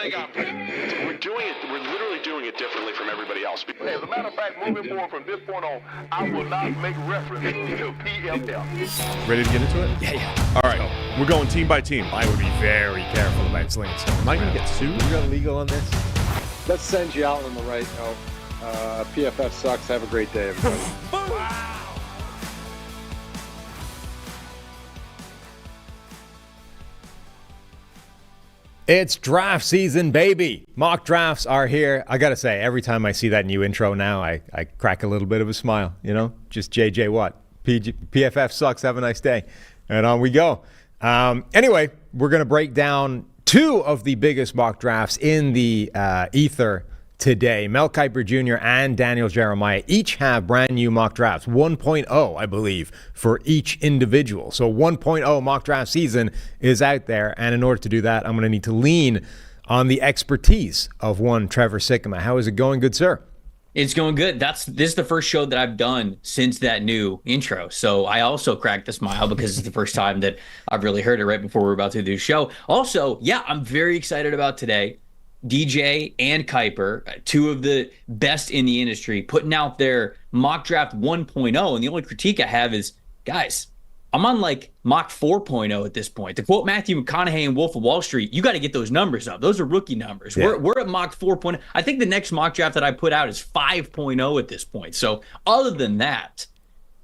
think we're literally doing it differently from everybody else. As a matter of fact, moving forward from this point on, I will not make reference to PFF. Ready to get into it? Yeah. All right. We're going team by team. I would be very careful about slinging stuff. Am I going to get sued? We got legal on this? Let's send you out on the right note. PFF sucks. Have a great day, everybody. Wow. It's draft season, baby. Mock drafts are here. I got to say, every time I see that new intro now, I crack a little bit of a smile, you know? Just JJ Watt. PFF sucks. Have a nice day. And on we go. Anyway, we're going to break down two of the biggest mock drafts in the ether today. Mel Kiper Jr. and Daniel Jeremiah each have brand new mock drafts, 1.0, I believe, for each individual. So 1.0 mock draft season is out there, and in order to do that, I'm going to need to lean on the expertise of one Trevor Sikkema. How is it going, good sir? It's going good. This is the first show that I've done since that new intro. So I also cracked a smile because it's the first time that I've really heard it right before we're about to do the show. Also, yeah, I'm very excited about today. DJ and Kiper, two of the best in the industry, putting out their mock draft 1.0. And the only critique I have is, guys, I'm on like mock 4.0 at this point. To quote Matthew McConaughey in Wolf of Wall Street, you got to get those numbers up. Those are rookie numbers. Yeah. We're at mock 4.0. I think the next mock draft that I put out is 5.0 at this point. So other than that,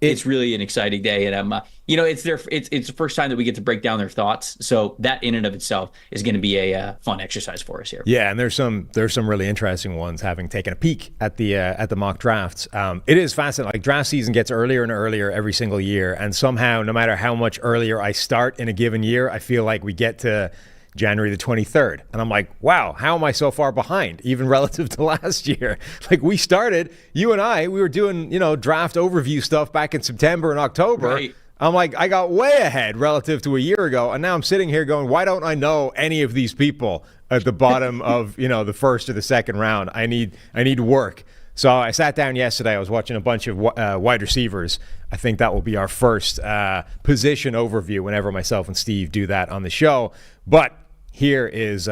it's really an exciting day, and it's the first time that we get to break down their thoughts. So that in and of itself is going to be a fun exercise for us here. Yeah, and there's some really interesting ones. Having taken a peek at the mock drafts, it is fascinating. Like draft season gets earlier and earlier every single year, and somehow, no matter how much earlier I start in a given year, I feel like we get to January the 23rd. And I'm like, wow, how am I so far behind, even relative to last year? Like we started, you and I, we were doing, draft overview stuff back in September and October. Right. I'm like, I got way ahead relative to a year ago. And now I'm sitting here going, why don't I know any of these people at the bottom of, the first or the second round? I need work. So I sat down yesterday. I was watching a bunch of wide receivers. I think that will be our first position overview whenever myself and Steve do that on the show. But here is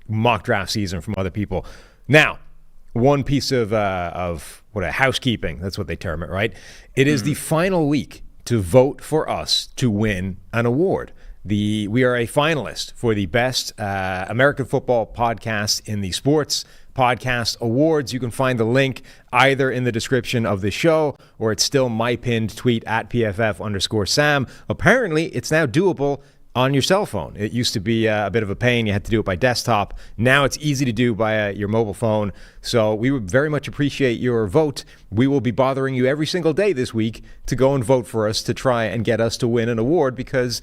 mock draft season from other people. Now, one piece of housekeeping, that's what they term it, right? It is the final week to vote for us to win an award. We are a finalist for the best American football podcast in the Sports Podcast Awards. You can find the link either in the description of the show, or it's still my pinned tweet at PFF_Sam. Apparently, it's now doable on your cell phone. It used to be a bit of a pain. You had to do it by desktop. Now it's easy to do by your mobile phone. So we would very much appreciate your vote. We will be bothering you every single day this week to go and vote for us to try and get us to win an award, because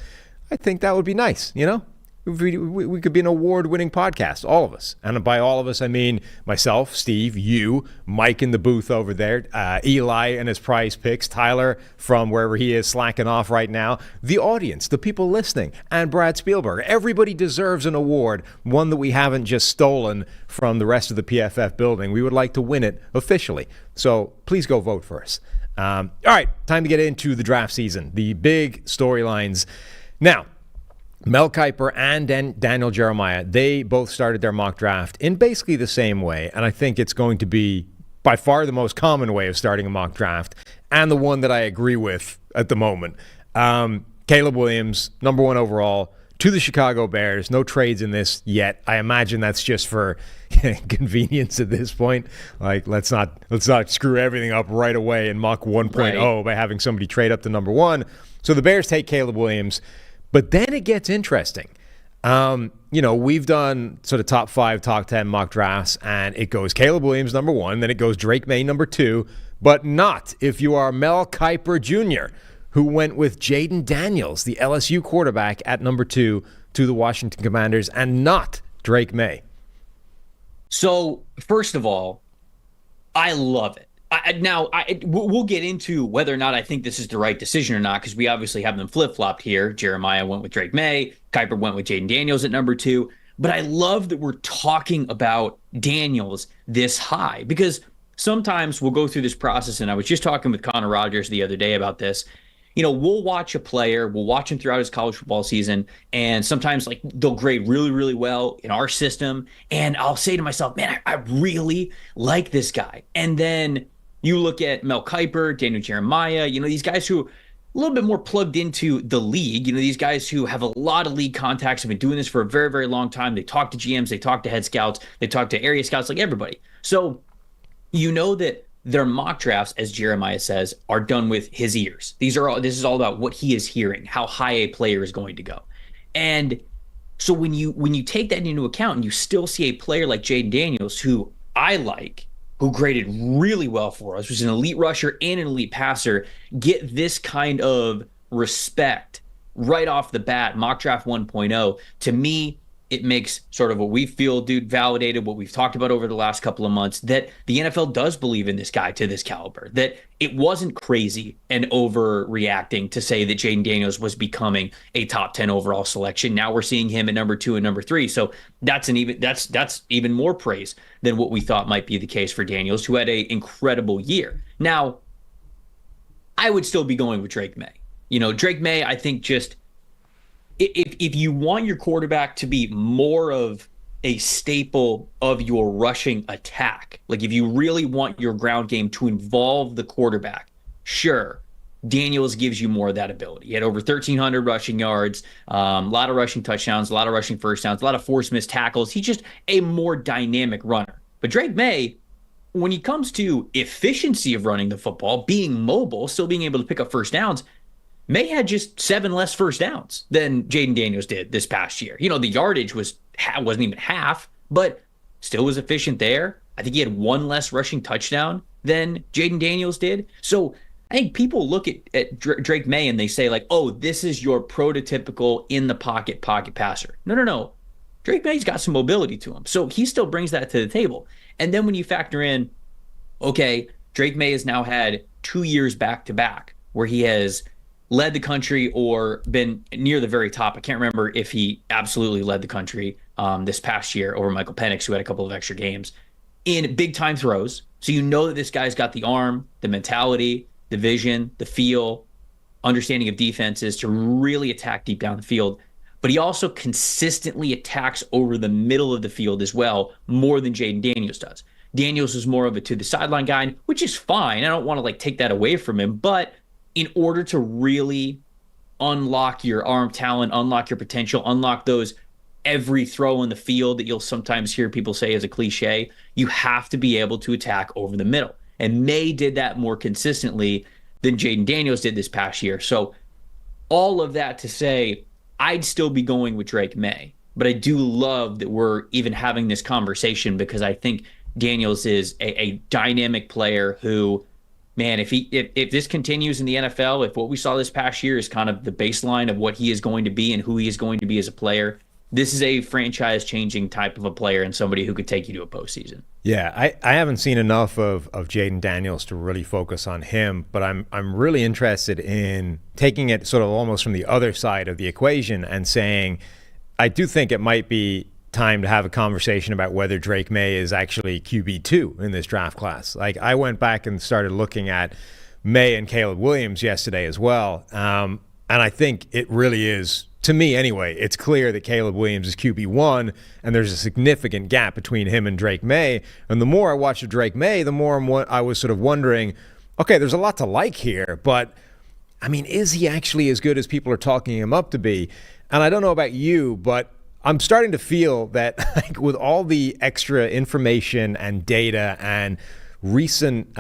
I think that would be nice, We could be an award-winning podcast, all of us. And by all of us, I mean myself, Steve, you, Mike in the booth over there, Eli and his PrizePicks, Tyler from wherever he is slacking off right now, the audience, the people listening, and Brad Spielberg. Everybody deserves an award, one that we haven't just stolen from the rest of the PFF building. We would like to win it officially. So please go vote for us. All right, time to get into the draft season, the big storylines. Now, Mel Kiper and Daniel Jeremiah, they both started their mock draft in basically the same way, and I think it's going to be by far the most common way of starting a mock draft, and the one that I agree with at the moment. Caleb Williams, number 1 overall, to the Chicago Bears. No trades in this yet. I imagine that's just for convenience at this point. Like, let's not screw everything up right away in mock 1.0 by having somebody trade up to number 1. So the Bears take Caleb Williams. But then it gets interesting. We've done sort of top 5, top 10 mock drafts, and it goes Caleb Williams number 1, then it goes Drake May number 2, but not if you are Mel Kiper Jr., who went with Jaden Daniels, the LSU quarterback, at number 2 to the Washington Commanders, and not Drake May. So, first of all, I love it. We'll get into whether or not I think this is the right decision or not, because we obviously have them flip-flopped here. Jeremiah went with Drake May. Kiper went with Jaden Daniels at number 2. But I love that we're talking about Daniels this high, because sometimes we'll go through this process, and I was just talking with Connor Rogers the other day about this. we'll watch a player, we'll watch him throughout his college football season, and sometimes like they'll grade really, really well in our system. And I'll say to myself, man, I really like this guy. And then you look at Mel Kiper, Daniel Jeremiah, these guys who are a little bit more plugged into the league, these guys who have a lot of league contacts, have been doing this for a very, very long time. They talk to GMs, they talk to head scouts, they talk to area scouts, like everybody. So that their mock drafts, as Jeremiah says, are done with his ears. This is all about what he is hearing, how high a player is going to go. And so when you take that into account and you still see a player like Jaden Daniels, who I like, who graded really well for us, was an elite rusher and an elite passer, get this kind of respect right off the bat, mock draft 1.0, to me, it makes sort of what we feel, dude, validated what we've talked about over the last couple of months, that the NFL does believe in this guy to this caliber, that it wasn't crazy and overreacting to say that Jaden Daniels was becoming a top 10 overall selection. Now we're seeing him at number 2 and number 3. So that's even more praise than what we thought might be the case for Daniels, who had an incredible year. Now, I would still be going with Drake May. Drake May, I think, just if you want your quarterback to be more of a staple of your rushing attack, like if you really want your ground game to involve the quarterback, sure, Daniels gives you more of that ability. He had over 1,300 rushing yards, a lot of rushing touchdowns, a lot of rushing first downs, a lot of forced missed tackles. He's just a more dynamic runner. But Drake May, when he comes to efficiency of running the football, being mobile, still being able to pick up first downs, May had just 7 less first downs than Jaden Daniels did this past year. The yardage wasn't even half, but still was efficient there. I think he had 1 less rushing touchdown than Jaden Daniels did. So I think people look at Drake May and they say like, oh, this is your prototypical in the pocket passer. No. Drake May's got some mobility to him. So he still brings that to the table. And then when you factor in, okay, Drake May has now had 2 years back to back where he has led the country or been near the very top. I can't remember if he absolutely led the country this past year over Michael Penix, who had a couple of extra games, in big time throws. So that this guy's got the arm, the mentality, the vision, the feel, understanding of defenses to really attack deep down the field. But he also consistently attacks over the middle of the field as well, more than Jaden Daniels does. Daniels is more of a to the sideline guy, which is fine. I don't want to take that away from him, but in order to really unlock your arm talent, unlock your potential, unlock those every throw in the field that you'll sometimes hear people say as a cliche, you have to be able to attack over the middle. And May did that more consistently than Jaden Daniels did this past year. So all of that to say, I'd still be going with Drake May. But I do love that we're even having this conversation because I think Daniels is a dynamic player who, man, if this continues in the NFL, if what we saw this past year is kind of the baseline of what he is going to be and who he is going to be as a player, this is a franchise-changing type of a player and somebody who could take you to a postseason. Yeah, I haven't seen enough of Jaden Daniels to really focus on him, but I'm really interested in taking it sort of almost from the other side of the equation and saying, I do think it might be time to have a conversation about whether Drake May is actually QB2 in this draft class. I went back and started looking at May and Caleb Williams yesterday as well. And I think it really is, to me anyway, it's clear that Caleb Williams is QB1 and there's a significant gap between him and Drake May. And the more I watched of Drake May, the more I was sort of wondering, okay, there's a lot to like here, but I mean, is he actually as good as people are talking him up to be? And I don't know about you, but I'm starting to feel that with all the extra information and data and recent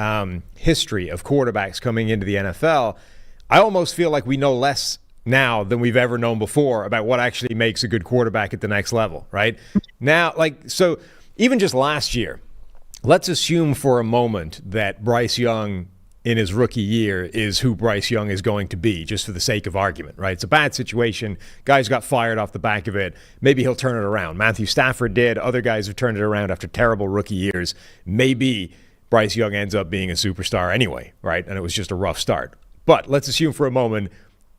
history of quarterbacks coming into the NFL, I almost feel like we know less now than we've ever known before about what actually makes a good quarterback at the next level, right? Now, so even just last year, let's assume for a moment that Bryce Young in his rookie year is who Bryce Young is going to be, just for the sake of argument, right? It's a bad situation. Guys got fired off the back of it. Maybe he'll turn it around. Matthew Stafford did. Other guys have turned it around after terrible rookie years. Maybe Bryce Young ends up being a superstar anyway, right? And it was just a rough start. But let's assume for a moment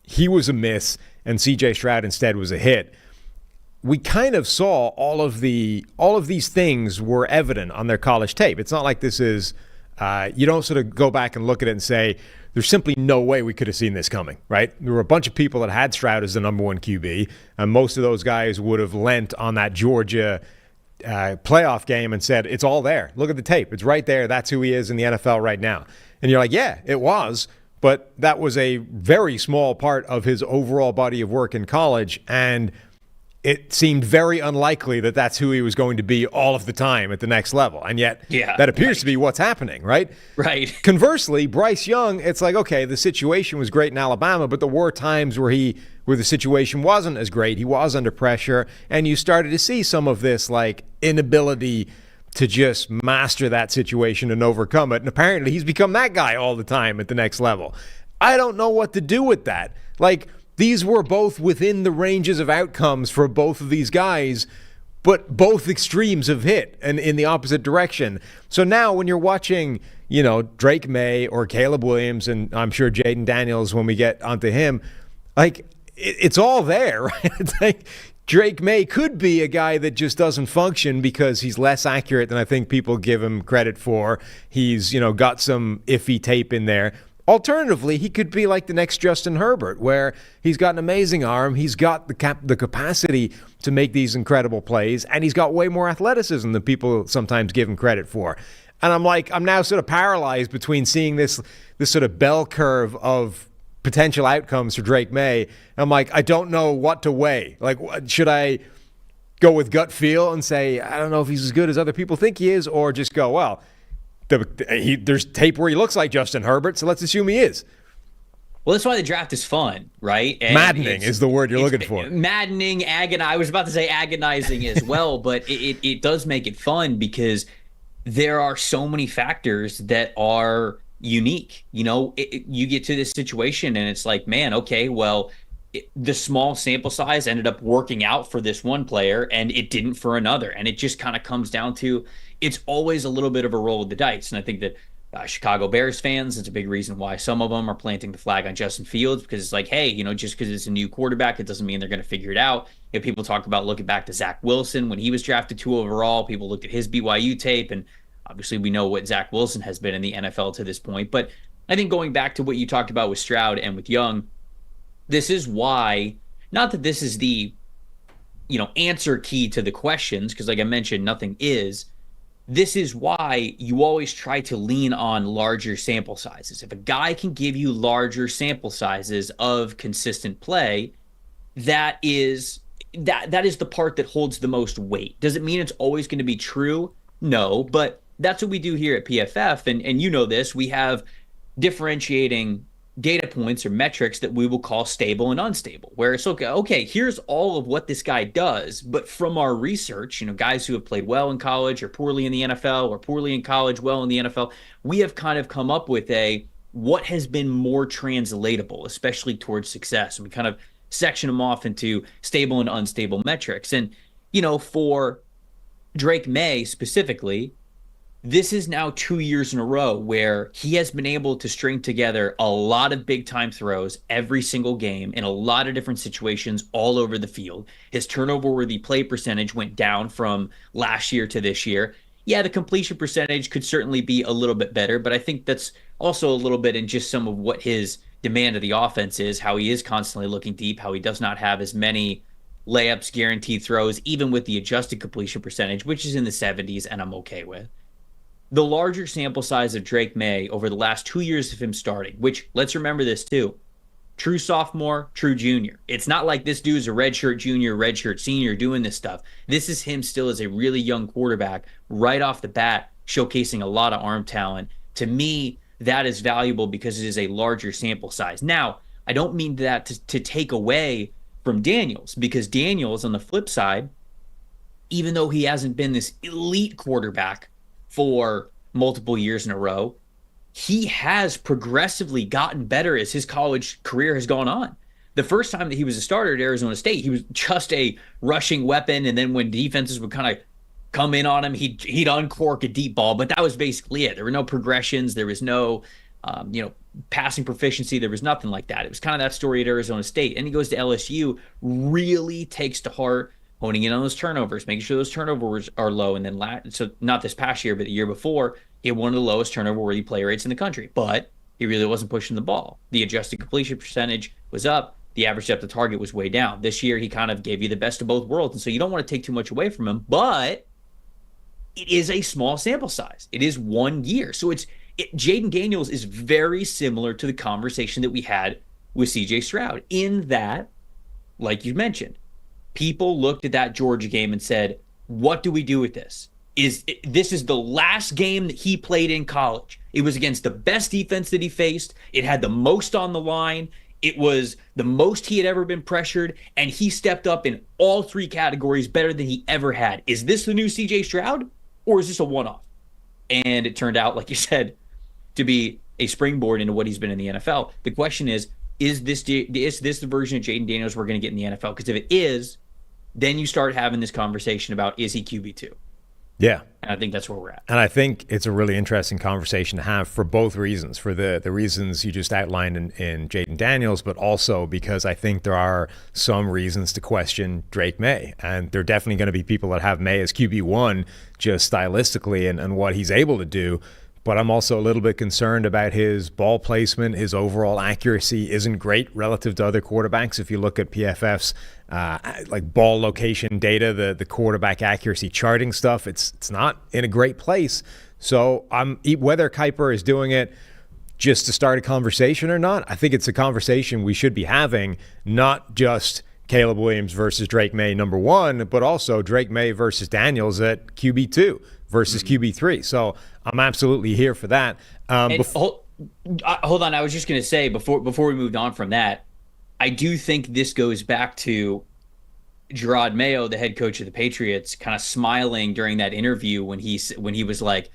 he was a miss and C.J. Stroud instead was a hit. We kind of saw all of these things were evident on their college tape. It's not like this is you don't sort of go back and look at it and say, there's simply no way we could have seen this coming, right? There were a bunch of people that had Stroud as the number one QB, and most of those guys would have lent on that Georgia playoff game and said, it's all there. Look at the tape. It's right there. That's who he is in the NFL right now. And you're like, yeah, it was, but that was a very small part of his overall body of work in college, and it seemed very unlikely that that's who he was going to be all of the time at the next level. And yet that appears to be what's happening, right? Right. Conversely, Bryce Young, it's like, okay, the situation was great in Alabama, but there were times where the situation wasn't as great. He was under pressure, and you started to see some of this like inability to just master that situation and overcome it. And apparently he's become that guy all the time at the next level. I don't know what to do with that. Like, these were both within the ranges of outcomes for both of these guys, but both extremes have hit and in the opposite direction. So now when you're watching, Drake May or Caleb Williams, and I'm sure Jaden Daniels when we get onto him, like, it's all there, right? It's like Drake May could be a guy that just doesn't function because he's less accurate than I think people give him credit for. He's, got some iffy tape in there. Alternatively, he could be like the next Justin Herbert, where he's got an amazing arm, he's got the capacity to make these incredible plays, and he's got way more athleticism than people sometimes give him credit for. And I'm now sort of paralyzed between seeing this sort of bell curve of potential outcomes for Drake May. I'm like, I don't know what to weigh. Like, should I go with gut feel and say, I don't know if he's as good as other people think he is, or just go, well, there's tape where he looks like Justin Herbert, so let's assume he is. Well, that's why the draft is fun, right? And maddening is the word you're looking for. Maddening, I was about to say agonizing as well, but it does make it fun because there are so many factors that are unique. You get to this situation and it's like, man, okay, well, the small sample size ended up working out for this one player and it didn't for another. And it just kind of comes down to, it's always a little bit of a roll of the dice. And I think that Chicago Bears fans, it's a big reason why some of them are planting the flag on Justin Fields, because it's like, hey, just because it's a new quarterback, it doesn't mean they're going to figure it out. If people talk about looking back to Zach Wilson when he was drafted 2 overall, people looked at his BYU tape, and obviously we know what Zach Wilson has been in the NFL to this point. But I think going back to what you talked about with Stroud and with Young, this is why, not that this is the, answer key to the questions, because like I mentioned, nothing is. This is why you always try to lean on larger sample sizes. If a guy can give you larger sample sizes of consistent play, that is the part that holds the most weight. Does it mean it's always going to be true? No, but that's what we do here at PFF. And you know this, we have differentiating data points or metrics that we will call stable and unstable, where it's okay, here's all of what this guy does, but from our research, guys who have played well in college or poorly in the NFL, or poorly in college, well in the NFL, we have kind of come up with what has been more translatable, especially towards success. And we kind of section them off into stable and unstable metrics. And, for Drake May specifically, this is now 2 years in a row where he has been able to string together a lot of big time throws every single game in a lot of different situations all over the field. His turnover worthy play percentage went down from last year to this year. Yeah, the completion percentage could certainly be a little bit better, but I think that's also a little bit in just some of what his demand of the offense is, how he is constantly looking deep, how he does not have as many layups, guaranteed throws, even with the adjusted completion percentage, which is in the 70s, and I'm okay with. The larger sample size of Drake May over the last 2 years of him starting, which, let's remember this too, true sophomore, true junior. It's not like this dude's a redshirt junior, redshirt senior doing this stuff. This is him still as a really young quarterback right off the bat, showcasing a lot of arm talent. To me, that is valuable because it is a larger sample size. Now, I don't mean that to take away from Daniels, because Daniels, on the flip side, even though he hasn't been this elite quarterback for multiple years in a row, he has progressively gotten better as his college career has gone on. The first time that he was a starter at Arizona State, he was just a rushing weapon, and then when defenses would kind of come in on him, he'd uncork a deep ball, but that was basically it. There were no progressions, there was no passing proficiency, there was nothing like that. It was kind of that story at Arizona State. And he goes to LSU, really takes to heart honing in on those turnovers, making sure those turnovers are low. And then, so not this past year, but the year before, He had one of the lowest turnover-worthy play rates in the country, but he really wasn't pushing the ball. The adjusted completion percentage was up. The average depth of target was way down. This year, he kind of gave you the best of both worlds, and so you don't want to take too much away from him, but it is a small sample size. It is 1 year. So Jaden Daniels is very similar to the conversation that we had with CJ Stroud in that, like you mentioned, people looked at that Georgia game and said, what do we do with this? This is the last game that he played in college. It was against the best defense that he faced. It had the most on the line. It was the most he had ever been pressured, and he stepped up in all three categories better than he ever had. Is this the new CJ Stroud, or is this a one-off? And it turned out, like you said, to be a springboard into what he's been in the NFL. The question is this the version of Jaden Daniels we're going to get in the NFL? Because if it is, then you start having this conversation about, is he QB2? Yeah. And I think that's where we're at. And I think it's a really interesting conversation to have for both reasons, for the reasons you just outlined in Jaden Daniels, but also because I think there are some reasons to question Drake May. And there are definitely going to be people that have May as QB1 just stylistically and what he's able to do. But I'm also a little bit concerned about his ball placement. His overall accuracy isn't great relative to other quarterbacks. If you look at PFF's like ball location data, the quarterback accuracy charting stuff, it's not in a great place. So whether Kiper is doing it just to start a conversation or not, I think it's a conversation we should be having, not just Caleb Williams versus Drake May number 1, but also Drake May versus Daniels at QB2 versus QB3. So I'm absolutely here for that. Hold on. I was just going to say before we moved on from that, I do think this goes back to Gerard Mayo, the head coach of the Patriots, kind of smiling during that interview when he was like,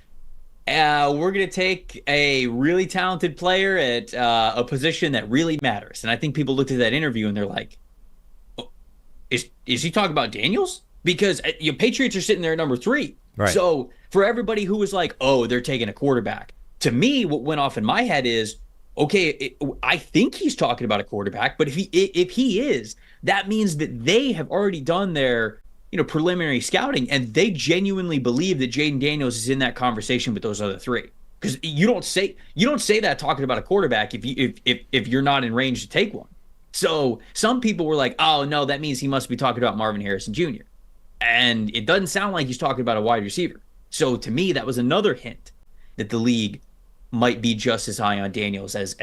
we're going to take a really talented player at a position that really matters. And I think people looked at that interview and they're like, is he talking about Daniels? Because your Patriots are sitting there at number 3. Right. So for everybody who was like, oh, they're taking a quarterback, to me, what went off in my head is, okay, I think he's talking about a quarterback, but if he is, that means that they have already done their preliminary scouting, and they genuinely believe that Jaden Daniels is in that conversation with those other 3. Because you don't say that talking about a quarterback if you're not in range to take one. So some people were like, oh no, that means he must be talking about Marvin Harrison Jr. And it doesn't sound like he's talking about a wide receiver. So to me, that was another hint that the league might be just as high on Daniels as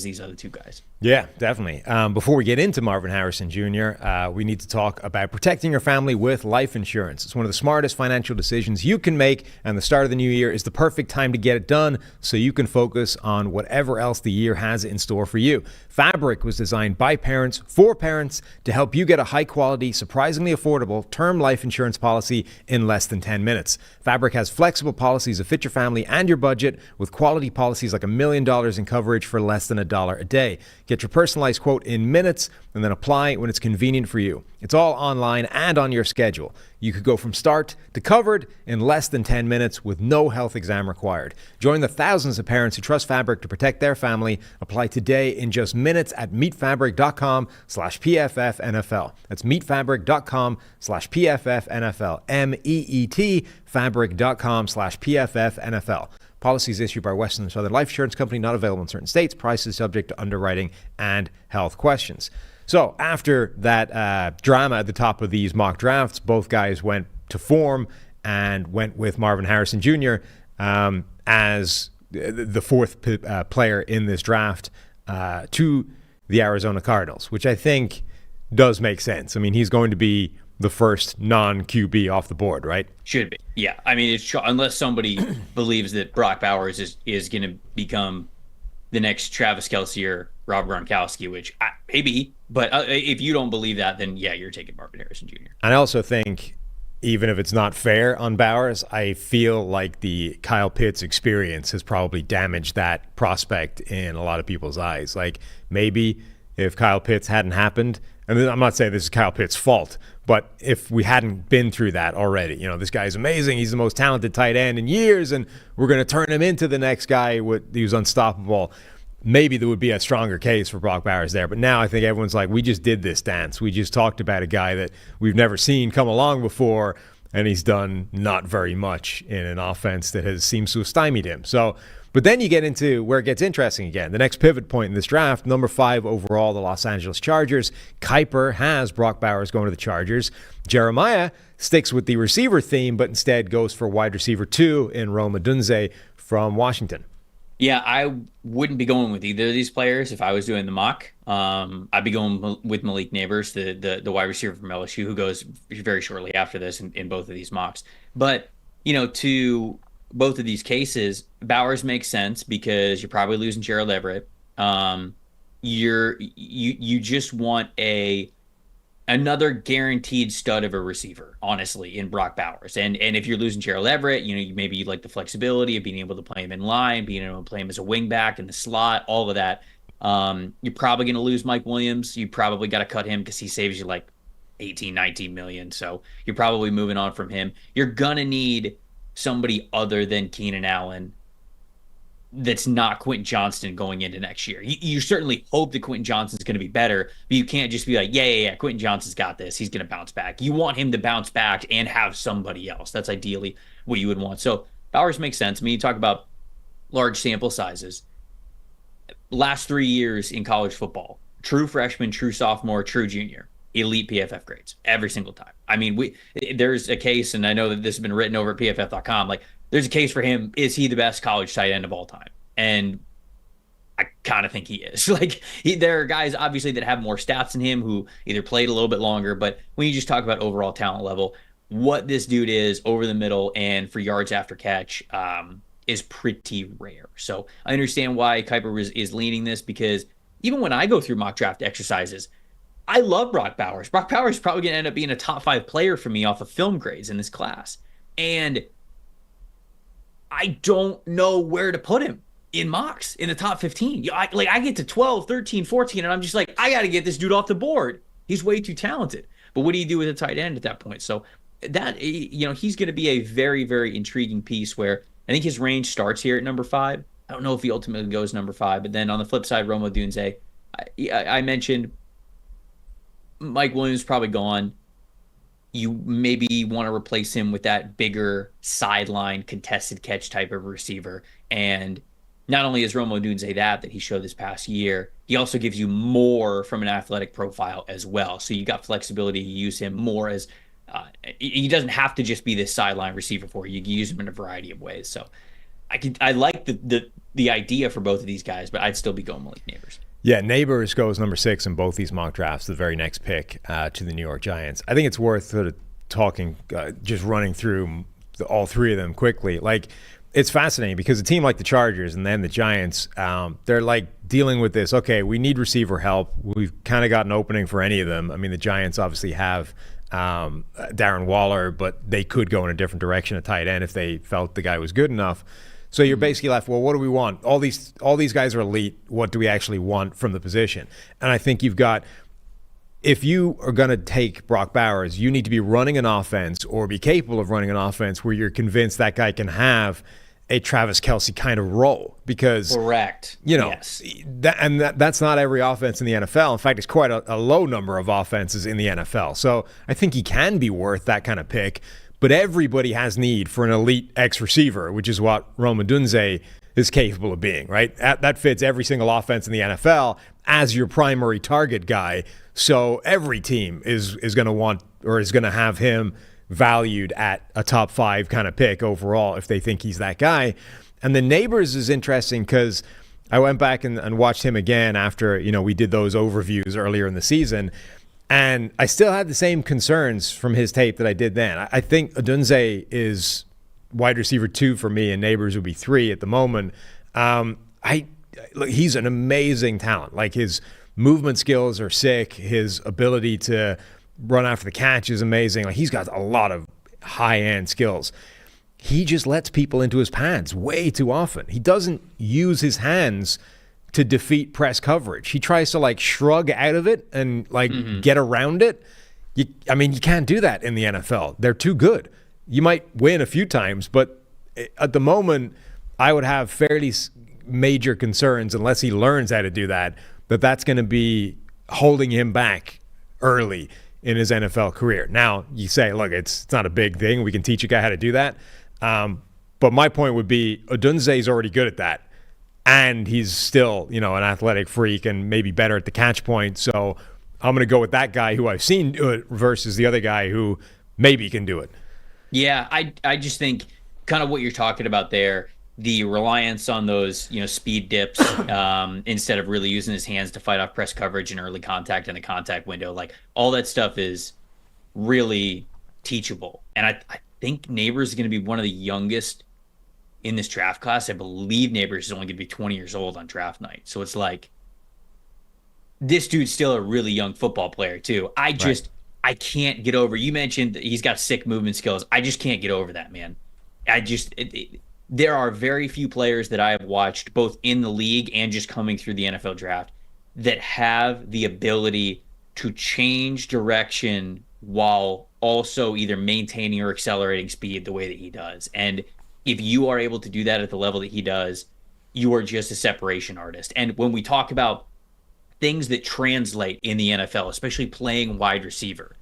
these other 2 guys. Yeah, definitely. Before we get into Marvin Harrison Jr., we need to talk about protecting your family with life insurance. It's one of the smartest financial decisions you can make, and the start of the new year is the perfect time to get it done so you can focus on whatever else the year has in store for you. Fabric was designed by parents for parents to help you get a high-quality, surprisingly affordable term life insurance policy in less than 10 minutes. Fabric has flexible policies that fit your family and your budget, with quality policies like $1 million in coverage for less than $1 a day. Get your personalized quote in minutes and then apply when it's convenient for you. It's all online and on your schedule. You could go from start to covered in less than 10 minutes with no health exam required. Join the thousands of parents who trust Fabric to protect their family. Apply today in just minutes at meetfabric.com/PFFNFL. That's meetfabric.com/PFFNFL. MEET fabric.com/PFFNFL. Policies issued by Western and Southern Life Insurance Company, not available in certain states. Prices subject to underwriting and health questions. So after that drama at the top of these mock drafts, both guys went to form and went with Marvin Harrison Jr. As the 4th player in this draft to the Arizona Cardinals, which I think does make sense. I mean, he's going to be the first non-QB off the board, right? Should be. Yeah. I mean, unless somebody believes that Brock Bowers is going to become the next Travis Kelce or Rob Gronkowski, which maybe, but if you don't believe that, then yeah, you're taking Marvin Harrison Jr. And I also think, even if it's not fair on Bowers, I feel like the Kyle Pitts experience has probably damaged that prospect in a lot of people's eyes. Like, maybe if Kyle Pitts hadn't happened, and I'm not saying this is Kyle Pitts' fault, but if we hadn't been through that already, this guy's amazing. He's the most talented tight end in years, and we're going to turn him into the next guy who's unstoppable. Maybe there would be a stronger case for Brock Bowers there. But now I think everyone's like, we just did this dance. We just talked about a guy that we've never seen come along before, and he's done not very much in an offense that seems to have stymied him. So, but then you get into where it gets interesting again. The next pivot point in this draft, number 5 overall, the Los Angeles Chargers. Kiper has Brock Bowers going to the Chargers. Jeremiah sticks with the receiver theme, but instead goes for wide receiver 2 in Rome Odunze from Washington. Yeah, I wouldn't be going with either of these players if I was doing the mock. I'd be going with Malik Neighbors, the wide receiver from LSU, who goes very shortly after this in both of these mocks. But, to both of these cases, Bowers makes sense because you're probably losing Gerald Everett. You just want another guaranteed stud of a receiver, honestly, in Brock Bowers. And if you're losing Gerald Everett, maybe you like the flexibility of being able to play him in line, being able to play him as a wingback in the slot, all of that. You're probably going to lose Mike Williams. You probably got to cut him because he saves you like 18, 19 million. So you're probably moving on from him. You're going to need somebody other than Keenan Allen that's not Quentin Johnston going into next year. You certainly hope that Quentin Johnston's going to be better, but you can't just be like, yeah, Quentin Johnston's got this. He's going to bounce back. You want him to bounce back and have somebody else. That's ideally what you would want. So Bowers makes sense. I mean, you talk about large sample sizes. Last 3 years in college football, true freshman, true sophomore, true junior, elite PFF grades every single time. I mean, there's a case, and I know that this has been written over at PFF.com, like, there's a case for him. Is he the best college tight end of all time? And I kind of think he is. Like, there are guys, obviously, that have more stats than him who either played a little bit longer. But when you just talk about overall talent level, what this dude is over the middle and for yards after catch is pretty rare. So I understand why Kiper is leaning this, because even when I go through mock draft exercises, I love Brock Bowers. Brock Bowers is probably going to end up being a top 5 player for me off of film grades in this class. And I don't know where to put him in mocks in the top 15. I get to 12, 13, 14, and I'm just like, I got to get this dude off the board. He's way too talented. But what do you do with a tight end at that point? So that, he's going to be a very, very intriguing piece where I think his range starts here at number 5. I don't know if he ultimately goes number 5. But then on the flip side, Rome Odunze, I mentioned Mike Williams probably gone. You maybe want to replace him with that bigger sideline contested catch type of receiver. And not only is Rome Odunze that he showed this past year, he also gives you more from an athletic profile as well. So you got flexibility to use him more as he doesn't have to just be this sideline receiver for you. You can use him in a variety of ways. So I like the idea for both of these guys, but I'd still be going Malik Neighbors. Yeah, Neighbors goes number 6 in both these mock drafts, the very next pick to the New York Giants. I think it's worth sort of talking, just running through all 3 of them quickly. Like, it's fascinating because a team like the Chargers and then the Giants, they're like dealing with this. Okay, we need receiver help. We've kind of got an opening for any of them. I mean, the Giants obviously have Darren Waller, but they could go in a different direction at tight end if they felt the guy was good enough. So you're basically left, well, what do we want? All these guys are elite. What do we actually want from the position? And I think you've got, if you are going to take Brock Bowers, you need to be running an offense or be capable of running an offense where you're convinced that guy can have a Travis Kelce kind of role. Because, correct. Yes. That's not every offense in the NFL. In fact, it's quite a low number of offenses in the NFL. So I think he can be worth that kind of pick. But everybody has need for an elite X receiver, which is what Rome Odunze is capable of being, right? That fits every single offense in the NFL as your primary target guy. So every team is going to want, or is going to have him valued at a top 5 kind of pick overall if they think he's that guy. And the Neighbors is interesting because I went back and watched him again after, we did those overviews earlier in the season. And I still had the same concerns from his tape that I did then. I think Odunze is wide receiver 2 for me, and Neighbors would be 3 at the moment. He's an amazing talent. Like, his movement skills are sick. His ability to run after the catch is amazing. Like, he's got a lot of high-end skills. He just lets people into his pads way too often. He doesn't use his hands to defeat press coverage. He tries to shrug out of it and get around it. You can't do that in the NFL. They're too good. You might win a few times, but at the moment, I would have fairly major concerns unless he learns how to do that, that's going to be holding him back early in his NFL career. Now, you say, look, it's not a big thing. We can teach a guy how to do that. But my point would be Odunze is already good at that. And he's still, an athletic freak and maybe better at the catch point. So I'm going to go with that guy who I've seen do it versus the other guy who maybe can do it. Yeah, I just think kind of what you're talking about there, the reliance on those, speed dips instead of really using his hands to fight off press coverage and early contact in the contact window. Like, all that stuff is really teachable. And I think Neighbors is going to be one of the youngest in this draft class. I believe Neighbors is only going to be 20 years old on draft night. So it's like, this dude's still a really young football player too. I can't get over. You mentioned that he's got sick movement skills. I just can't get over that, man. There are very few players that I have watched both in the league and just coming through the NFL draft that have the ability to change direction while also either maintaining or accelerating speed the way that he does. And if you are able to do that at the level that he does, you are just a separation artist. And when we talk about things that translate in the NFL, especially playing wide receiver,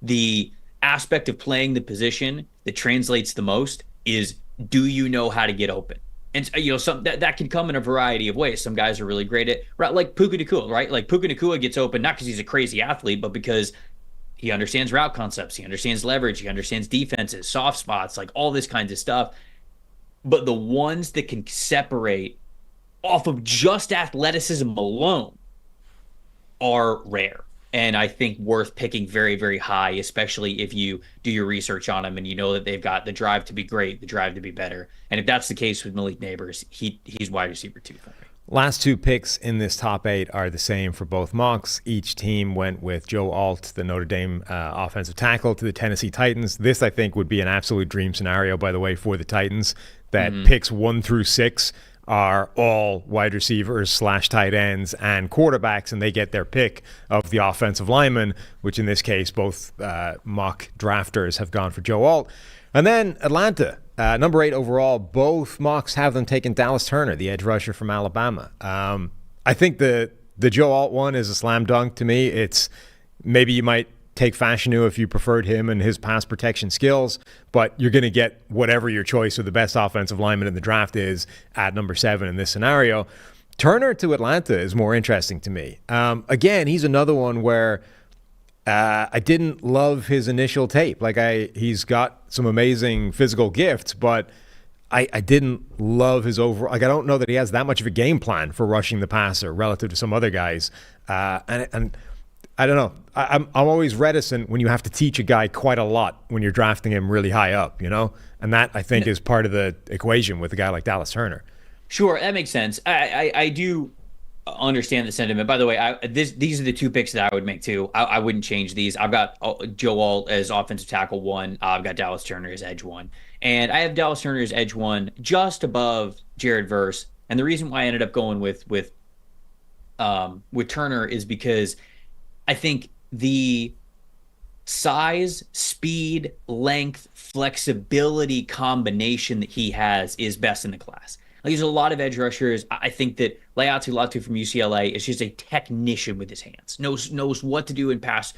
the aspect of playing the position that translates the most is, do you know how to get open? And that can come in a variety of ways. Some guys are really great at, right, like Puka Nacua, right? Like Puka Nacua gets open not because he's a crazy athlete, but because he understands route concepts, he understands leverage, he understands defenses, soft spots, like all this kinds of stuff. But the ones that can separate off of just athleticism alone are rare. And I think worth picking very, very high, especially if you do your research on them and you know that they've got the drive to be great, the drive to be better. And if that's the case with Malik Neighbors, he's wide receiver 2 for me. Last two picks in this top 8 are the same for both mocks. Each team went with Joe Alt, the Notre Dame offensive tackle, to the Tennessee Titans. This, I think, would be an absolute dream scenario, by the way, for the Titans, that picks 1 through 6 are all wide receivers / tight ends and quarterbacks, and they get their pick of the offensive lineman, which in this case, both mock drafters have gone for Joe Alt. And then Atlanta, number 8 overall, both mocks have them taking Dallas Turner, the edge rusher from Alabama. I think the Joe Alt one is a slam dunk to me. It's maybe you might take Fashanu if you preferred him and his pass protection skills, but you're going to get whatever your choice of the best offensive lineman in the draft is at number 7 in this scenario. Turner to Atlanta is more interesting to me. Again, he's another one where I didn't love his initial tape. He's got some amazing physical gifts, but I didn't love his overall. I don't know that he has that much of a game plan for rushing the passer relative to some other guys. And I don't know. I'm always reticent when you have to teach a guy quite a lot when you're drafting him really high up, And that, I think, is part of the equation with a guy like Dallas Turner. Sure, that makes sense. I do understand the sentiment. By the way, these are the 2 picks that I would make too. I wouldn't change these. I've got Joe Alt as offensive tackle 1. I've got Dallas Turner as edge 1. And I have Dallas Turner as edge 1 just above Jared Verse. And the reason why I ended up going with Turner is because I think the size, speed, length, flexibility combination that he has is best in the class. Like, there's a lot of edge rushers. I think that Laiatu Latu from UCLA is just a technician with his hands. Knows what to do in pass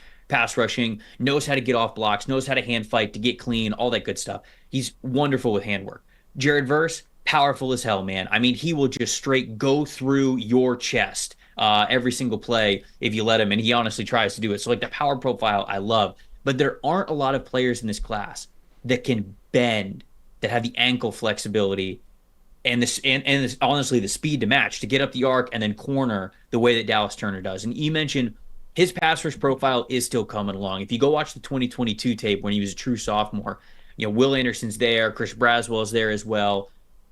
rushing, knows how to get off blocks, knows how to hand fight, to get clean, all that good stuff. He's wonderful with handwork. Jared Verse, powerful as hell, man. I mean, he will just straight go through your chest every single play if you let him, and he honestly tries to do it. So, like, the power profile I love. But there aren't a lot of players in this class that can bend, that have the ankle flexibility and honestly the speed to match, to get up the arc and then corner the way that Dallas Turner does. And you mentioned his pass rush profile is still coming along. If you go watch the 2022 tape when he was a true sophomore, Will Anderson's there, Chris Braswell is there as well.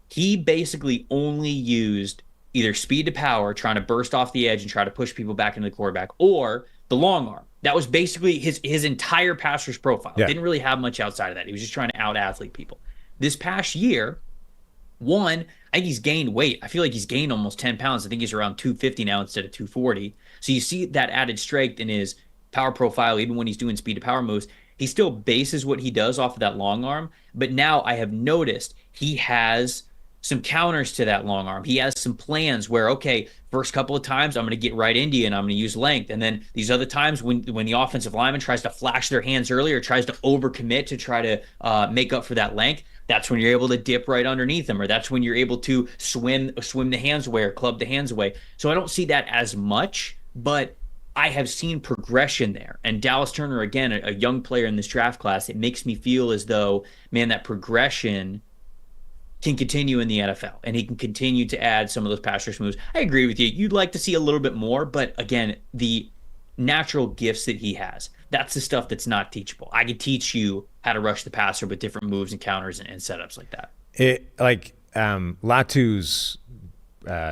He basically only used either speed to power, trying to burst off the edge and try to push people back into the quarterback, or the long arm. That was basically his entire pass rush profile. Yeah. Didn't really have much outside of that. He was just trying to out-athlete people. This past year, I think he's gained weight. I feel like he's gained almost 10 pounds. I think he's around 250 now instead of 240. So you see that added strength in his power profile, even when he's doing speed to power moves. He still bases what he does off of that long arm. But now I have noticed he has some counters to that long arm. He has some plans where, okay, first couple of times I'm going to get right into you and I'm going to use length. And then these other times when the offensive lineman tries to flash their hands early or tries to overcommit to try to make up for that length, that's when you're able to dip right underneath them, or that's when you're able to swim the hands away or club the hands away. So I don't see that as much, but I have seen progression there. And Dallas Turner, again, a young player in this draft class, it makes me feel as though, man, that progression can continue in the NFL, and he can continue to add some of those pass rush moves. I agree with you. You'd like to see a little bit more, but again, the natural gifts that he has, that's the stuff that's not teachable. I could teach you how to rush the passer with different moves and counters and setups like that. Latu's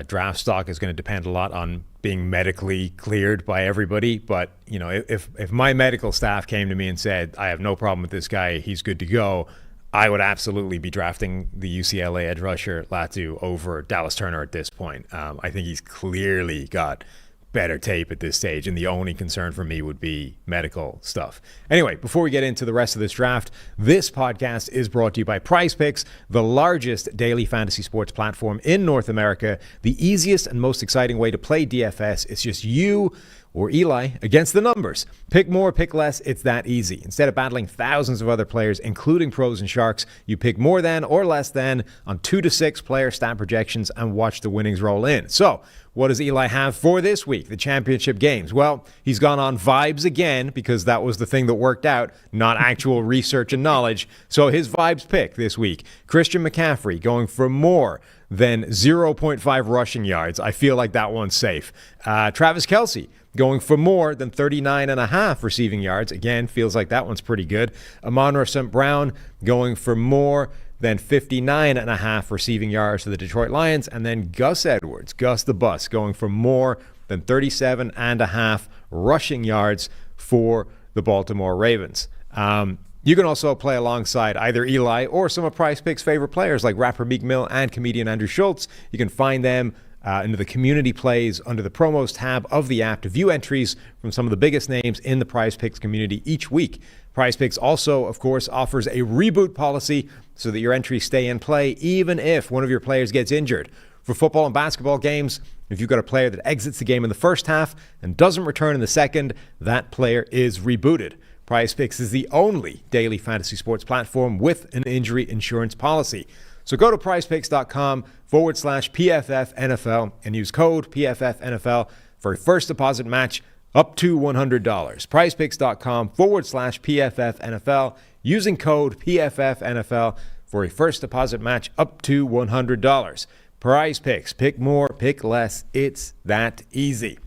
draft stock is going to depend a lot on being medically cleared by everybody. But, you know, if my medical staff came to me and said, I have no problem with this guy, he's good to go, I would absolutely be drafting the UCLA edge rusher Latu over Dallas Turner at this point. I think he's clearly got better tape at this stage, and the only concern for me would be medical stuff. Anyway, before we get into the rest of this draft, this podcast is brought to you by PrizePicks, the largest daily fantasy sports platform in North America. The easiest and most exciting way to play DFS. It's just you or Eli against the numbers. Pick more, pick less. It's that easy. Instead of battling thousands of other players, including pros and sharks, you pick more than or less than on 2 to 6 player stat projections and watch the winnings roll in. So, what does Eli have for this week, the championship games? Well, he's gone on vibes again because that was the thing that worked out, not actual research and knowledge. So his vibes pick this week, Christian McCaffrey going for more than 0.5 rushing yards. I feel like that one's safe. Travis Kelce going for more than 39.5 receiving yards. Again, feels like that one's pretty good. Amon-Ra St. Brown going for more than 59.5 receiving yards for the Detroit Lions. And then Gus Edwards, Gus the Bus, going for more than 37.5 rushing yards for the Baltimore Ravens. You can also play alongside either Eli or some of PrizePicks' favorite players like rapper Meek Mill and comedian Andrew Schultz. You can find them into the community plays under the promos tab of the app to view entries from some of the biggest names in the PrizePicks community each week. PrizePicks also, of course, offers a reboot policy so that your entries stay in play even if one of your players gets injured. For football and basketball games, if you've got a player that exits the game in the first half and doesn't return in the second, that player is rebooted. PrizePicks is the only daily fantasy sports platform with an injury insurance policy. So go to prizepicks.com/PFF NFL and use code PFF NFL for a first deposit match up to $100. prizepicks.com/PFF NFL using code PFF NFL for a first deposit match up to $100. PrizePicks, pick more, pick less. It's that easy.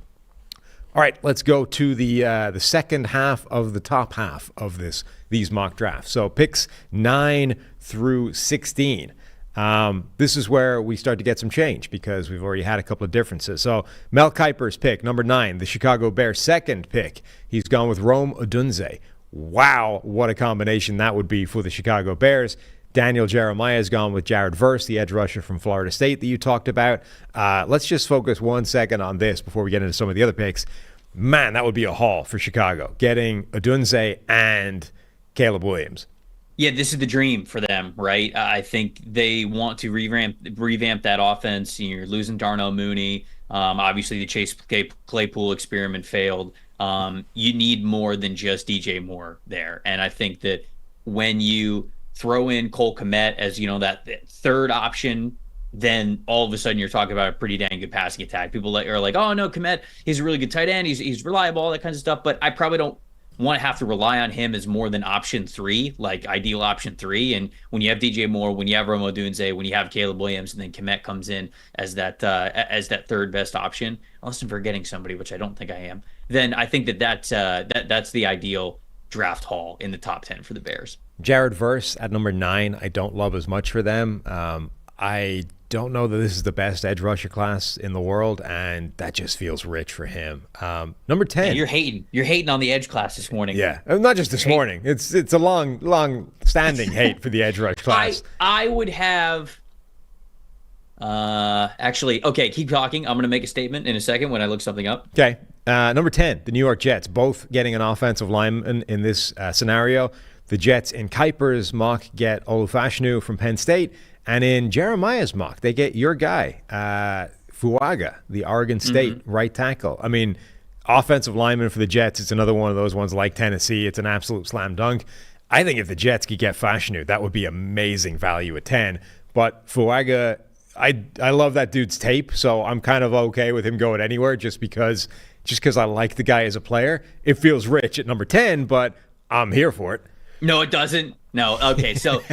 All right, let's go to the second half of the top half of these mock drafts. So picks 9 through 16. This is where we start to get some change because we've already had a couple of differences. So Mel Kiper's pick, number 9, the Chicago Bears' second pick. He's gone with Rome Odunze. Wow, what a combination that would be for the Chicago Bears. Daniel Jeremiah has gone with Jared Verse, the edge rusher from Florida State that you talked about. Let's just focus 1 second on this before we get into some of the other picks. Man, that would be a haul for Chicago, getting Odunze and Caleb Williams. Yeah, this is the dream for them, right? I think they want to revamp that offense. You're losing Darnell Mooney. Obviously, the Chase Claypool experiment failed. You need more than just DJ Moore there. And I think that when you throw in Cole Kmet as, that third option, then all of a sudden you're talking about a pretty dang good passing attack. People are like, oh, no, Kmet, he's a really good tight end. He's reliable, all that kinds of stuff. But I probably don't want to have to rely on him as more than option 3, like ideal option 3. And when you have DJ Moore, when you have Rome Odunze, when you have Caleb Williams, and then Kmet comes in as that third best option, unless I'm forgetting somebody, which I don't think I am, then I think that's the ideal draft haul in the top 10 for the Bears. Jared Verse at number 9, I don't love as much for them. I don't know that this is the best edge rusher class in the world, and that just feels rich for him. Number 10. Yeah, you're hating on the edge class this morning. Yeah, not just this morning. It's a long standing hate for the edge rush class. I would have. Actually, okay, keep talking. I'm going to make a statement in a second when I look something up. Okay. Number 10, the New York Jets, both getting an offensive lineman in this scenario. The Jets in Kiper's mock get Olufashinu from Penn State, And in Jeremiah's mock, they get your guy, Fuaga, the Oregon State right tackle. I mean, offensive lineman for the Jets. It's another one of those ones like Tennessee. It's an absolute slam dunk. I think if the Jets could get Fashanu, that would be amazing value at 10. But Fuaga, I love that dude's tape, so I'm kind of okay with him going anywhere just because I like the guy as a player. It feels rich at number 10, but I'm here for it. No, it doesn't. No. Okay. So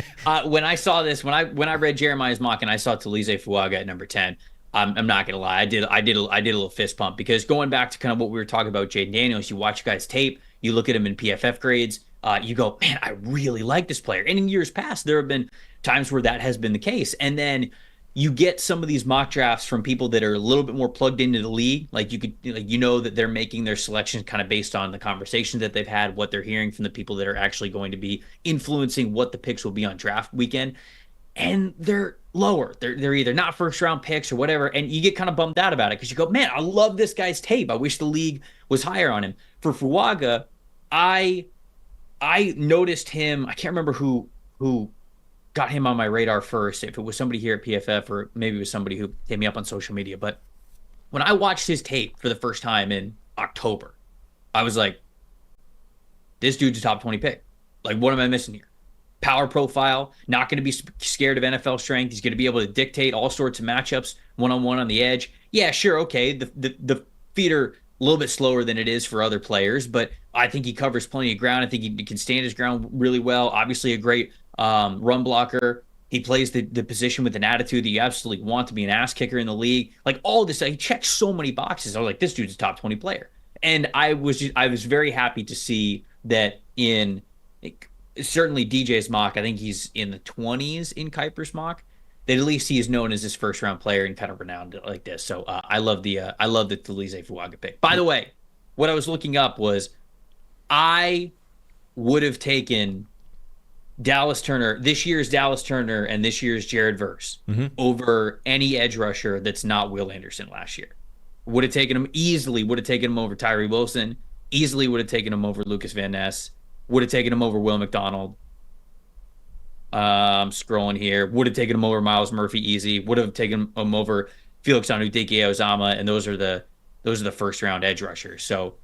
when I saw this, when I read Jeremiah's mock and I saw Talize Fuaga at number 10, I'm not gonna lie, I did a little fist pump, because going back to kind of what we were talking about, Jaden Daniels, you watch a guy's tape, you look at him in PFF grades, you go, man, I really like this player. And in years past, there have been times where that has been the case. And then you get some of these mock drafts from people that are a little bit more plugged into the league. Like that they're making their selections kind of based on the conversations that they've had, what they're hearing from the people that are actually going to be influencing what the picks will be on draft weekend. And they're lower. They're either not first round picks or whatever. And you get kind of bummed out about it because you go, man, I love this guy's tape. I wish the league was higher on him. For Fuaga, I noticed him. I can't remember who got him on my radar first, if it was somebody here at PFF or maybe it was somebody who hit me up on social media. But when I watched his tape for the first time in October, I was like, this dude's a top 20 pick. Like, what am I missing here? Power profile, not going to be scared of NFL strength. He's going to be able to dictate all sorts of matchups one-on-one on the edge. Yeah, sure, okay. The feet are a little bit slower than it is for other players, but I think he covers plenty of ground. I think he can stand his ground really well. Obviously a great run blocker. He plays the position with an attitude that you absolutely want to be an ass kicker in the league. Like, all this, he checks so many boxes. I was like, this dude's a top 20 player. And I was very happy to see that in certainly DJ's mock. I think he's in the 20s in Kiper's mock. That at least he is known as this first round player and kind of renowned like this. So I love the Talize Fuaga pick. By the way, what I was looking up was I would have taken Dallas Turner, this year's Dallas Turner and this year's Jared Verse over any edge rusher that's not Will Anderson last year. Would have taken him over Tyree Wilson, easily would have taken him over Lucas Van Ness, would have taken him over Will McDonald. Scrolling here, would have taken him over Miles Murphy easy, would have taken him over Felix Anudike-Ozama, and those are the first round edge rushers. So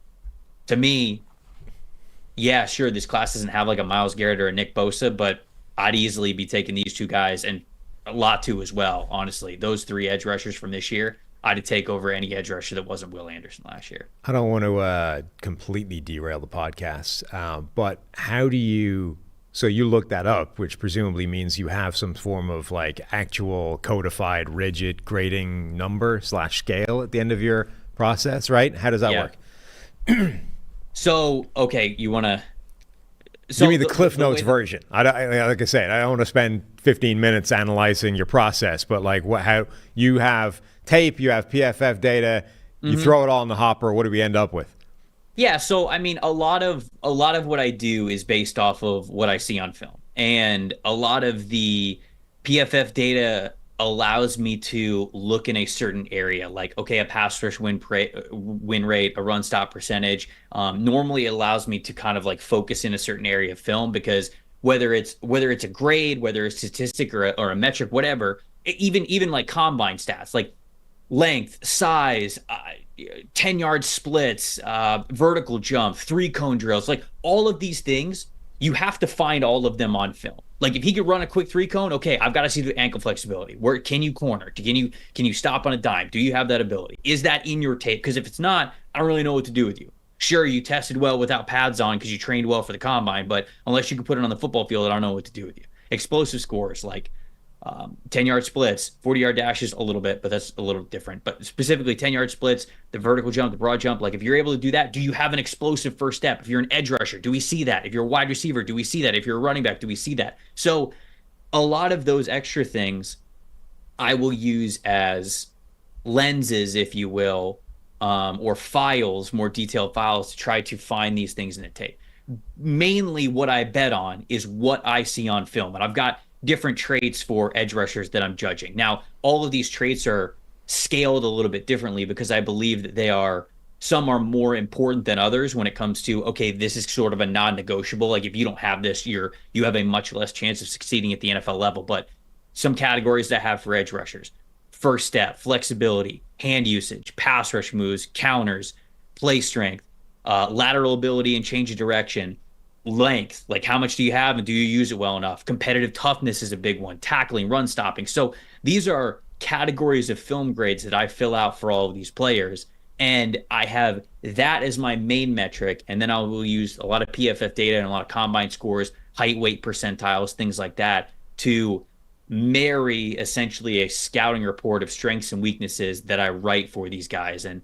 to me, yeah, sure, this class doesn't have like a Myles Garrett or a Nick Bosa, but I'd easily be taking these two guys and a lot too as well. Honestly, those three edge rushers from this year, I'd take over any edge rusher that wasn't Will Anderson last year. I don't want to completely derail the podcast, but how do you? So you looked that up, which presumably means you have some form of like actual codified, rigid grading number / scale at the end of your process, right? How does that work? So, okay, you want to... Give me the Cliff Notes version. Like I said, I don't want to spend 15 minutes analyzing your process, but like how you have tape, you have PFF data, you throw it all in the hopper. What do we end up with? Yeah, so I mean, a lot of what I do is based off of what I see on film, and a lot of the PFF data allows me to look in a certain area, like, okay, a pass rush win rate, a run stop percentage. Normally, it allows me to kind of like focus in a certain area of film, because whether it's a grade, whether it's a statistic or a metric, whatever, even like combine stats, like length, size, 10-yard splits, vertical jump, 3-cone drills, like all of these things, you have to find all of them on film. Like, if he could run a quick 3-cone, okay, I've got to see the ankle flexibility. Where can you corner? Can you stop on a dime? Do you have that ability? Is that in your tape? Because if it's not, I don't really know what to do with you. Sure, you tested well without pads on because you trained well for the combine, but unless you can put it on the football field, I don't know what to do with you. Explosive scores, like 10-yard splits, 40-yard dashes a little bit, but that's a little different. But specifically 10-yard splits, the vertical jump, the broad jump, like if you're able to do that, do you have an explosive first step? If you're an edge rusher, do we see that? If you're a wide receiver, do we see that? If you're a running back, do we see that? So a lot of those extra things I will use as lenses, if you will, or files, more detailed files, to try to find these things in the tape. Mainly what I bet on is what I see on film. And I've got different traits for edge rushers that I'm judging. Now, all of these traits are scaled a little bit differently because I believe that some are more important than others when it comes to, okay, this is sort of a non-negotiable. Like, if you don't have this, you have a much less chance of succeeding at the NFL level. But some categories that I have for edge rushers: first step, flexibility, hand usage, pass rush moves, counters, play strength, lateral ability and change of direction, length, like how much do you have and do you use it well enough? Competitive toughness is a big one, tackling, run stopping. So these are categories of film grades that I fill out for all of these players. And I have that as my main metric. And then I will use a lot of PFF data and a lot of combine scores, height, weight percentiles, things like that, to marry essentially a scouting report of strengths and weaknesses that I write for these guys. And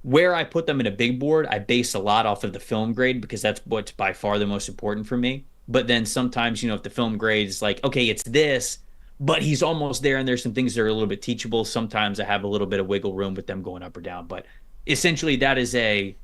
where I put them in a big board, I base a lot off of the film grade because that's what's by far the most important for me. But then sometimes, if the film grade is like, okay, it's this, but he's almost there and there's some things that are a little bit teachable, sometimes I have a little bit of wiggle room with them going up or down. But essentially that is a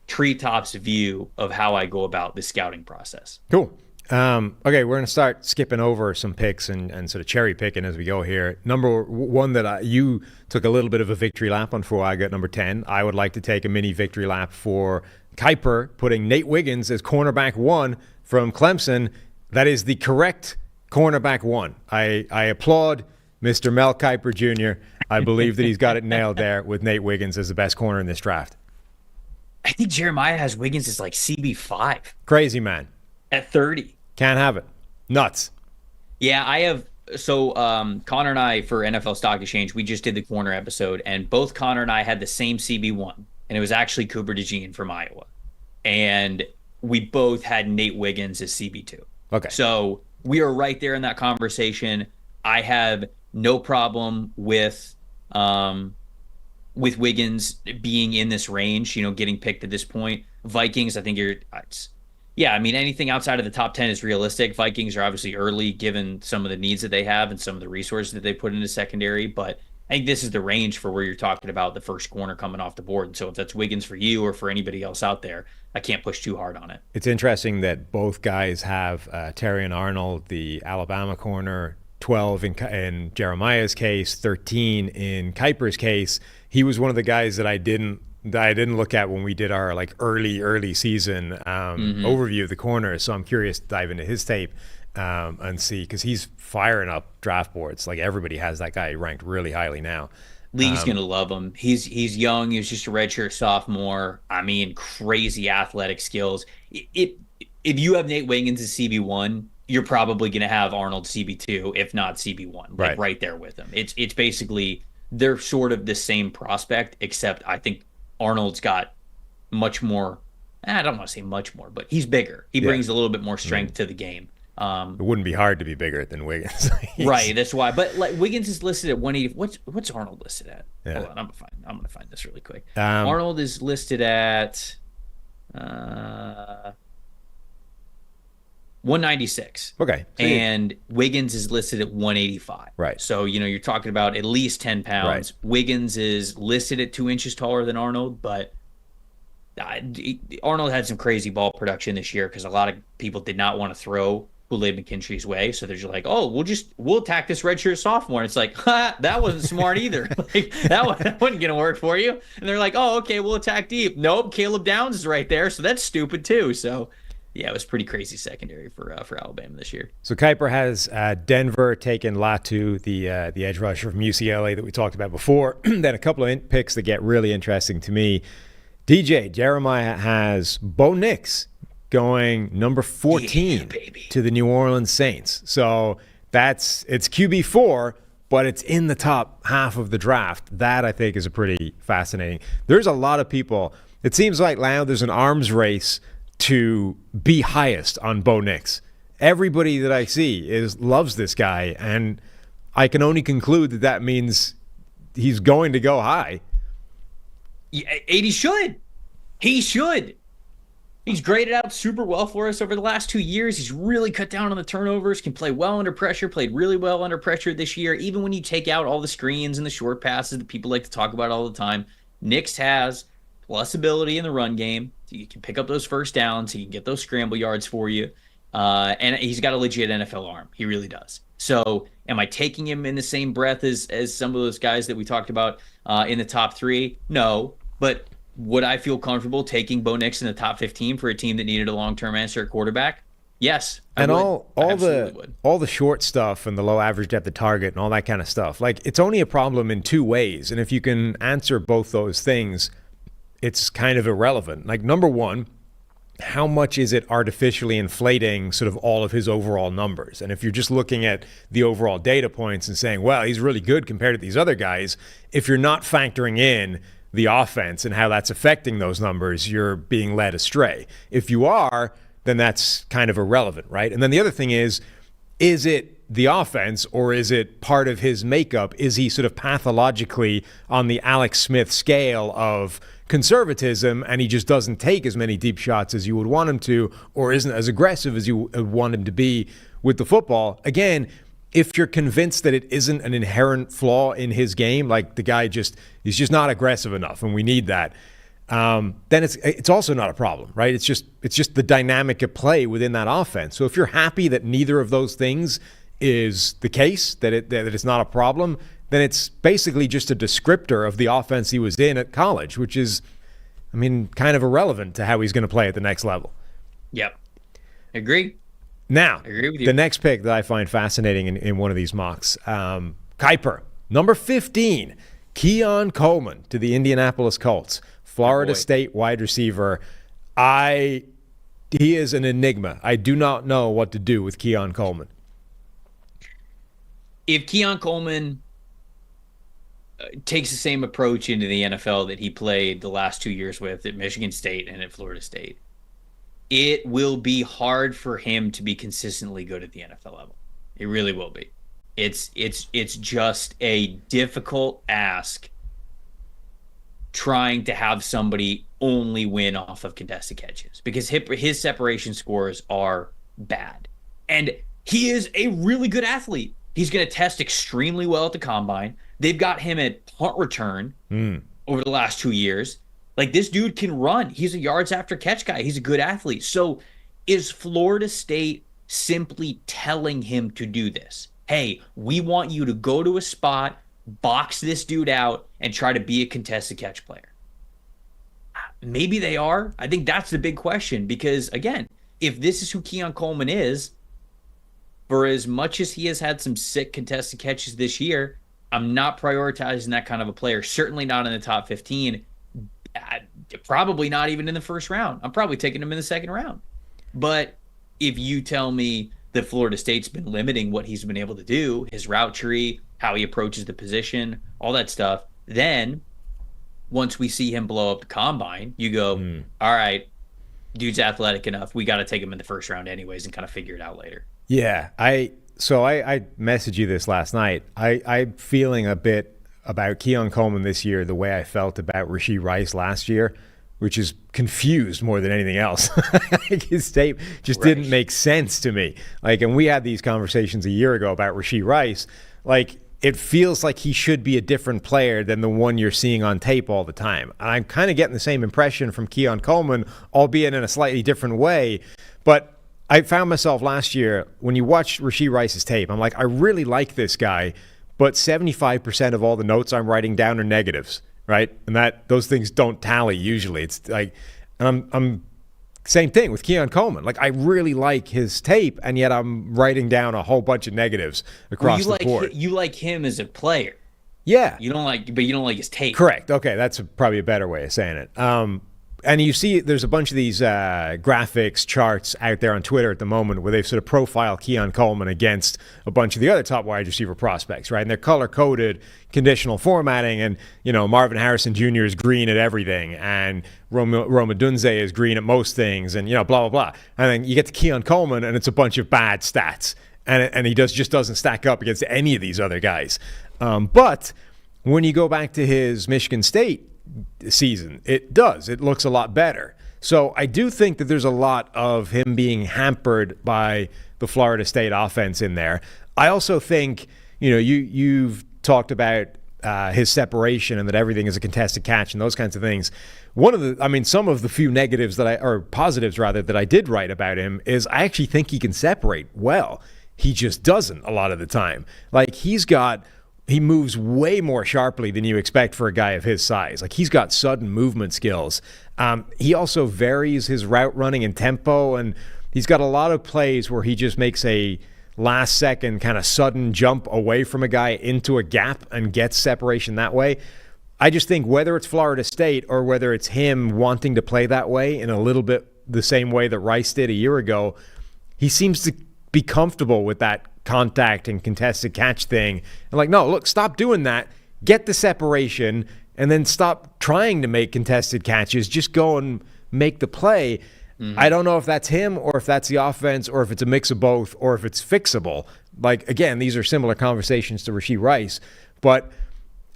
treetops view of how I go about the scouting process. Cool. Okay, we're going to start skipping over some picks and sort of cherry picking as we go here. Number one that you took a little bit of a victory lap on before I got number 10. I would like to take a mini victory lap for Kiper, putting Nate Wiggins as cornerback 1 from Clemson. That is the correct cornerback 1. I applaud Mr. Mel Kiper Jr. I believe that he's got it nailed there with Nate Wiggins as the best corner in this draft. I think Jeremiah has Wiggins as like CB5. Crazy, man. At 30. Can't have it. Nuts. Yeah, I have. So Connor and I, for NFL Stock Exchange, we just did the corner episode, and both Connor and I had the same CB1, and it was actually Cooper DeJean from Iowa. And we both had Nate Wiggins as CB2. Okay. So we are right there in that conversation. I have no problem with Wiggins being in this range, getting picked at this point. Vikings, I think anything outside of the top 10 is realistic. Vikings are obviously early given some of the needs that they have and some of the resources that they put into secondary. But I think this is the range for where you're talking about the first corner coming off the board. And so if that's Wiggins for you or for anybody else out there, I can't push too hard on it. It's interesting that both guys have Terry and Arnold, the Alabama corner, 12 in Jeremiah's case, 13 in Kiper's case. He was one of the guys that I didn't look at when we did our early season overview of the corners. So I'm curious to dive into his tape and see, because he's firing up draft boards. Like everybody has that guy ranked really highly now. League's gonna love him. He's young. He was just a redshirt sophomore. I mean, crazy athletic skills. If you have Nate Wiggins as CB1, you're probably gonna have Arnold CB2, if not CB1, right there with him. It's basically they're sort of the same prospect, except I think Arnold's got much more. I don't want to say much more, but he's bigger. He brings a little bit more strength to the game. It wouldn't be hard to be bigger than Wiggins. Right, that's why. But Wiggins is listed at 180. What's Arnold listed at? Yeah. Hold on, I'm gonna find this really quick. Arnold is listed at 196. Okay. And Wiggins is listed at 185. Right. So, you're talking about at least 10 pounds. Right. Wiggins is listed at 2 inches taller than Arnold, but Arnold had some crazy ball production this year because a lot of people did not want to throw Kool-Aid McKinstry's way. So they're just like, oh, we'll attack this redshirt sophomore. And it's like, that wasn't smart either. That wasn't going to work for you. And they're like, oh, okay, we'll attack deep. Nope, Caleb Downs is right there. So that's stupid too. So yeah, it was pretty crazy secondary for Alabama this year. So Kiper has Denver taking Latu, the edge rusher from UCLA that we talked about before. Then a couple of picks that get really interesting to me. DJ Jeremiah has Bo Nix going number 14 to the New Orleans Saints. So it's QB4, but it's in the top half of the draft. That I think is a pretty fascinating. There's a lot of people. It seems like now there's an arms race to be highest on Bo Nix. Everybody that I see loves this guy, and I can only conclude that means he's going to go high. Yeah, 80 should. He should. He's graded out super well for us over the last 2 years. He's really cut down on the turnovers, can play well under pressure, played really well under pressure this year. Even when you take out all the screens and the short passes that people like to talk about all the time, Nix has plus ability in the run game. So you can pick up those first downs. He can get those scramble yards for you. And he's got a legit NFL arm. He really does. So am I taking him in the same breath as some of those guys that we talked about in the top 3? No. But would I feel comfortable taking Bo Nix in the top 15 for a team that needed a long-term answer at quarterback? Yes. And I would. all I absolutely would. all the short stuff and the low average depth of target and all that kind of stuff, like it's only a problem in two ways. And if you can answer both those things, it's kind of irrelevant. Like, number one, how much is it artificially inflating sort of all of his overall numbers? And if you're just looking at the overall data points and saying, well, he's really good compared to these other guys, if you're not factoring in the offense and how that's affecting those numbers, you're being led astray. If you are, then that's kind of irrelevant, right? And then the other thing is it the offense or is it part of his makeup? Is he sort of pathologically on the Alex Smith scale of conservatism and he just doesn't take as many deep shots as you would want him to, or isn't as aggressive as you would want him to be with the football? Again, if you're convinced that it isn't an inherent flaw in his game, like the guy he's just not aggressive enough and we need that, then it's also not a problem, right? It's just the dynamic of play within that offense. So if you're happy that neither of those things is the case, that it's not a problem, then it's basically just a descriptor of the offense he was in at college, which is, I mean, kind of irrelevant to how he's going to play at the next level. Yep. Agree. Now, I agree with you. The next pick that I find fascinating in one of these mocks, Kiper, number 15, Keon Coleman to the Indianapolis Colts, Florida State wide receiver. He is an enigma. I do not know what to do with Keon Coleman. If Keon Coleman takes the same approach into the NFL that he played the last 2 years with at Michigan State and at Florida State, it will be hard for him to be consistently good at the NFL level. It really will be. It's just a difficult ask trying to have somebody only win off of contested catches because his separation scores are bad. And he is a really good athlete. He's going to test extremely well at the combine. They've got him at punt return over the last 2 years. Like, this dude can run. He's a yards after catch guy. He's a good athlete. So is Florida State simply telling him to do this? Hey, we want you to go to a spot, box this dude out, and try to be a contested catch player. Maybe they are. I think that's the big question because, again, if this is who Keon Coleman is, for as much as he has had some sick contested catches this year, I'm not prioritizing that kind of a player. Certainly not in the top 15. Probably not even in the first round. I'm probably taking him in the second round. But if you tell me that Florida State's been limiting what he's been able to do, his route tree, how he approaches the position, all that stuff, then once we see him blow up the combine, you go, all right, dude's athletic enough. We got to take him in the first round anyways and kind of figure it out later. Yeah, I messaged you this last night. I'm feeling a bit about Keon Coleman this year the way I felt about Rashee Rice last year, which is confused more than anything else. His tape just didn't make sense to me. Like, and we had these conversations a year ago about Rashee Rice. Like, it feels like he should be a different player than the one you're seeing on tape all the time. And I'm kind of getting the same impression from Keon Coleman, albeit in a slightly different way. But I found myself last year, when you watch Rashee Rice's tape, I'm like, I really like this guy, but 75% of all the notes I'm writing down are negatives, right? And those things don't tally usually. It's like, and I'm same thing with Keon Coleman. Like, I really like his tape, and yet I'm writing down a whole bunch of negatives across the board. You like him as a player. Yeah. You don't like his tape. Correct. Okay, that's probably a better way of saying it. And you see there's a bunch of these graphics, charts out there on Twitter at the moment where they've sort of profiled Keon Coleman against a bunch of the other top wide receiver prospects, right? And they're color-coded, conditional formatting, and, you know, Marvin Harrison Jr. is green at everything, and Rome Odunze is green at most things, and, you know, blah, blah, blah. And then you get to Keon Coleman, and it's a bunch of bad stats. And he just doesn't stack up against any of these other guys. But when you go back to his Michigan State season, it looks a lot better. So I do think that there's a lot of him being hampered by the Florida State offense in there. I also think, you know, you've talked about his separation and that everything is a contested catch and those kinds of things. Some of the few negatives or positives rather, that I did write about him is I actually think he can separate well. He just doesn't a lot of the time. Like, he moves way more sharply than you expect for a guy of his size. Like, he's got sudden movement skills. He also varies his route running and tempo, and He's got a lot of plays where he just makes a last second kind of sudden jump away from a guy into a gap and gets separation that way. I just think whether it's Florida State or whether it's him wanting to play that way in a little bit the same way that Rice did a year ago, he seems to be comfortable with that contact and contested catch thing. And like, no, look, stop doing that. Get the separation and then stop trying to make contested catches. Just go and make the play. I don't know if that's him or if that's the offense or if it's a mix of both or if it's fixable. Like, again, these are similar conversations to Rashee Rice, but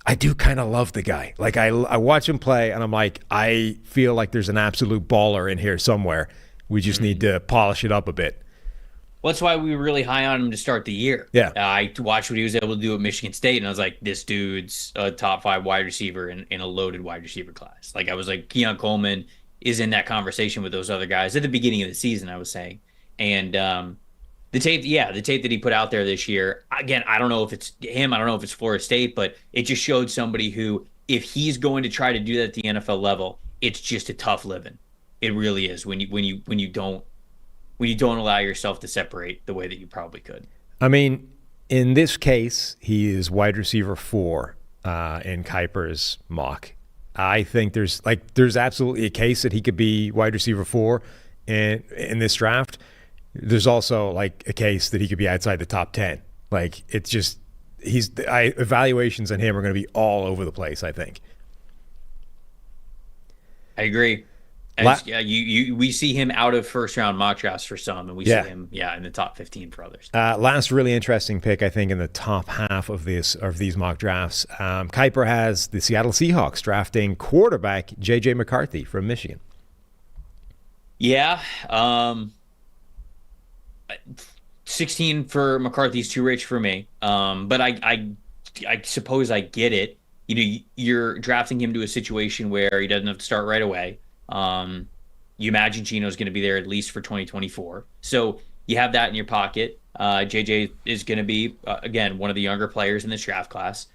I do kind of love the guy. Like, I watch him play and I'm like, I feel like there's an absolute baller in here somewhere. We just need to polish it up a bit. Well, that's why we were really high on him to start the year. Yeah. I watched what he was able to do at Michigan State, and I was like, this dude's a top 5 wide receiver in a loaded wide receiver class. Like, I was like, Keon Coleman is in that conversation with those other guys at the beginning of the season, I was saying. And the tape that he put out there this year, again, I don't know if it's him, I don't know if it's Florida State, but it just showed somebody who, if he's going to try to do that at the NFL level, it's just a tough living. It really is when you don't allow yourself to separate the way that you probably could. I mean, in this case, he is wide receiver 4 in Kiper's mock. I think there's absolutely a case that he could be wide receiver 4 in this draft. There's also like a case that he could be outside the top 10. Like, it's just evaluations on him are going to be all over the place, I think. I agree. We see him out of first round mock drafts for some, and we see him in the top 15 for others. Last really interesting pick, I think, in the top half of these mock drafts. Kiper has the Seattle Seahawks drafting quarterback J.J. McCarthy from Michigan. Yeah, 16 for McCarthy's too rich for me. But I suppose I get it. You know, you're drafting him to a situation where he doesn't have to start right away. You imagine Gino's going to be there at least for 2024. So you have that in your pocket. JJ is going to be, again, one of the younger players in this draft class.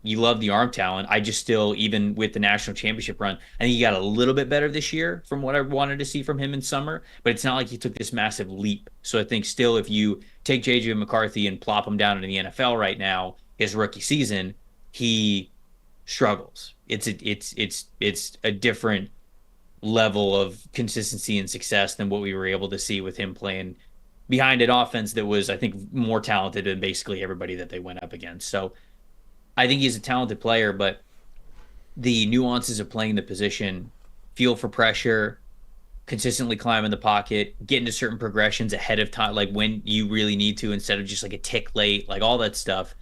You love the arm talent. I just still, even with the national championship run, I think he got a little bit better this year from what I wanted to see from him in summer, but it's not like he took this massive leap. So I think still, if you take JJ McCarthy and plop him down into the NFL right now, his rookie season, he struggles. It's a different level of consistency and success than what we were able to see with him playing behind an offense that was, I think, more talented than basically everybody that they went up against. So I think he's a talented player, but the nuances of playing the position, feel for pressure, consistently climb in the pocket, get into certain progressions ahead of time, like when you really need to, instead of just like a tick late, like all that stuff,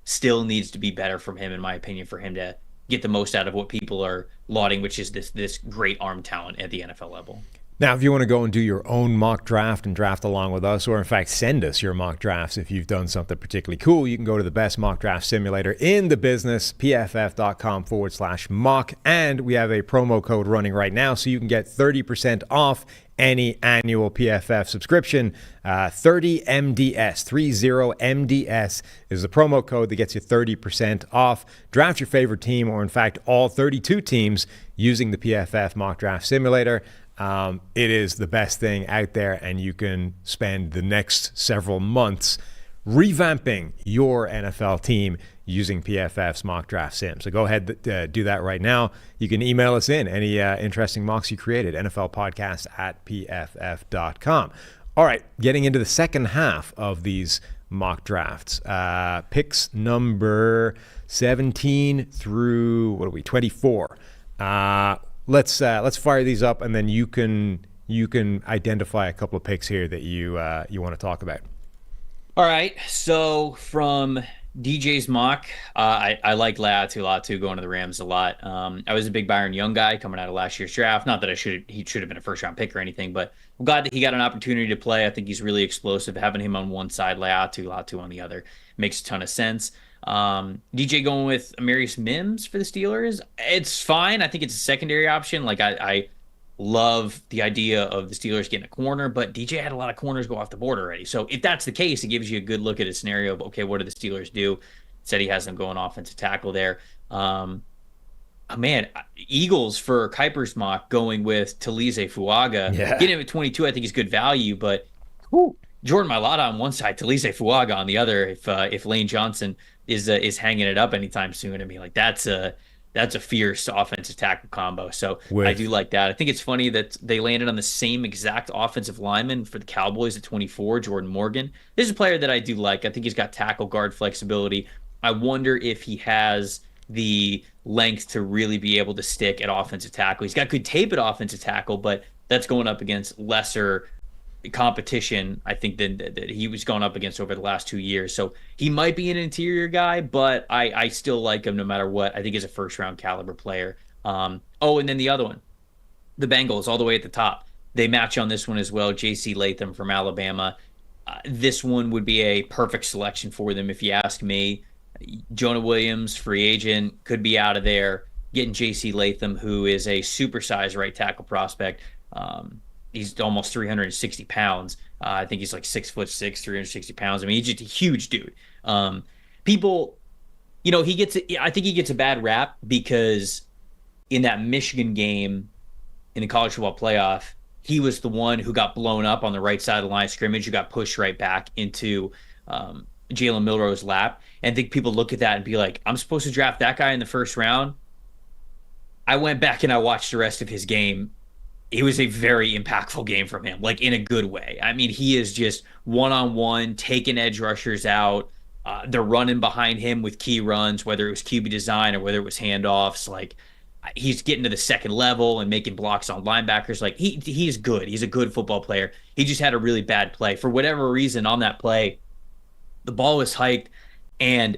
still needs to be better from him, in my opinion, for him to get the most out of what people are lauding, which is this great arm talent at the NFL level. Now, if you want to go and do your own mock draft and draft along with us, or in fact send us your mock drafts if you've done something particularly cool, you can go to the best mock draft simulator in the business, pff.com/mock. And we have a promo code running right now, so you can get 30% off any annual PFF subscription. 30MDS, 30MDS is the promo code that gets you 30% off. Draft your favorite team, or in fact all 32 teams, using the PFF mock draft simulator. It is the best thing out there, and you can spend the next several months revamping your NFL team using PFF's mock draft sim. So go ahead, do that right now. You can email us in any interesting mocks you created, nflpodcast@pff.com. All right, getting into the second half of these mock drafts. Picks number 17 through 24. Let's fire these up, and then you can identify a couple of picks here that you want to talk about. All right. So from DJ's mock, I like Latu going to the Rams a lot. I was a big Byron Young guy coming out of last year's draft. Not that he should have been a first round pick or anything, but I'm glad that he got an opportunity to play. I think he's really explosive. Having him on one side, Latu on the other makes a ton of sense. DJ going with Amarius Mims for the Steelers, it's fine. I think it's a secondary option. Like, I love the idea of the Steelers getting a corner, but DJ had a lot of corners go off the board already. So if that's the case, it gives you a good look at a scenario of, okay, what do the Steelers do? Said he has them going offensive tackle there. Oh, man, Eagles for Kuiper's mock going with Talize Fuaga. Yeah. Getting him at 22, I think is good value, but whew, Jordan Mailata on one side, Talize Fuaga on the other. If Lane Johnson is hanging it up anytime soon, I mean, like that's a fierce offensive tackle combo. So I do like that. I think it's funny that they landed on the same exact offensive lineman for the Cowboys at 24, Jordan Morgan. This is a player that I do like. I think he's got tackle guard flexibility. I wonder if he has the length to really be able to stick at offensive tackle. He's got good tape at offensive tackle, but that's going up against lesser competition, I think, than that he was going up against over the last 2 years. So he might be an interior guy, but I still like him no matter what. I think he's a first-round caliber player. And then the other one, the Bengals, all the way at the top. They match on this one as well, J.C. Latham from Alabama. This one would be a perfect selection for them, if you ask me. Jonah Williams, free agent, could be out of there. Getting J.C. Latham, who is a supersized right tackle prospect. He's almost 360 pounds. I think he's like 6'6", 360 pounds. I mean, he's just a huge dude. People, I think he gets a bad rap because in that Michigan game in the college football playoff, he was the one who got blown up on the right side of the line of scrimmage, who got pushed right back into Jalen Milroe's lap. And I think people look at that and be like, I'm supposed to draft that guy in the first round. I went back and I watched the rest of his game. It was a very impactful game from him, like in a good way. I mean, he is just one-on-one, taking edge rushers out. They're running behind him with key runs, whether it was QB design or whether it was handoffs. Like, he's getting to the second level and making blocks on linebackers. Like, he's good. He's a good football player. He just had a really bad play. For whatever reason on that play, the ball was hiked, and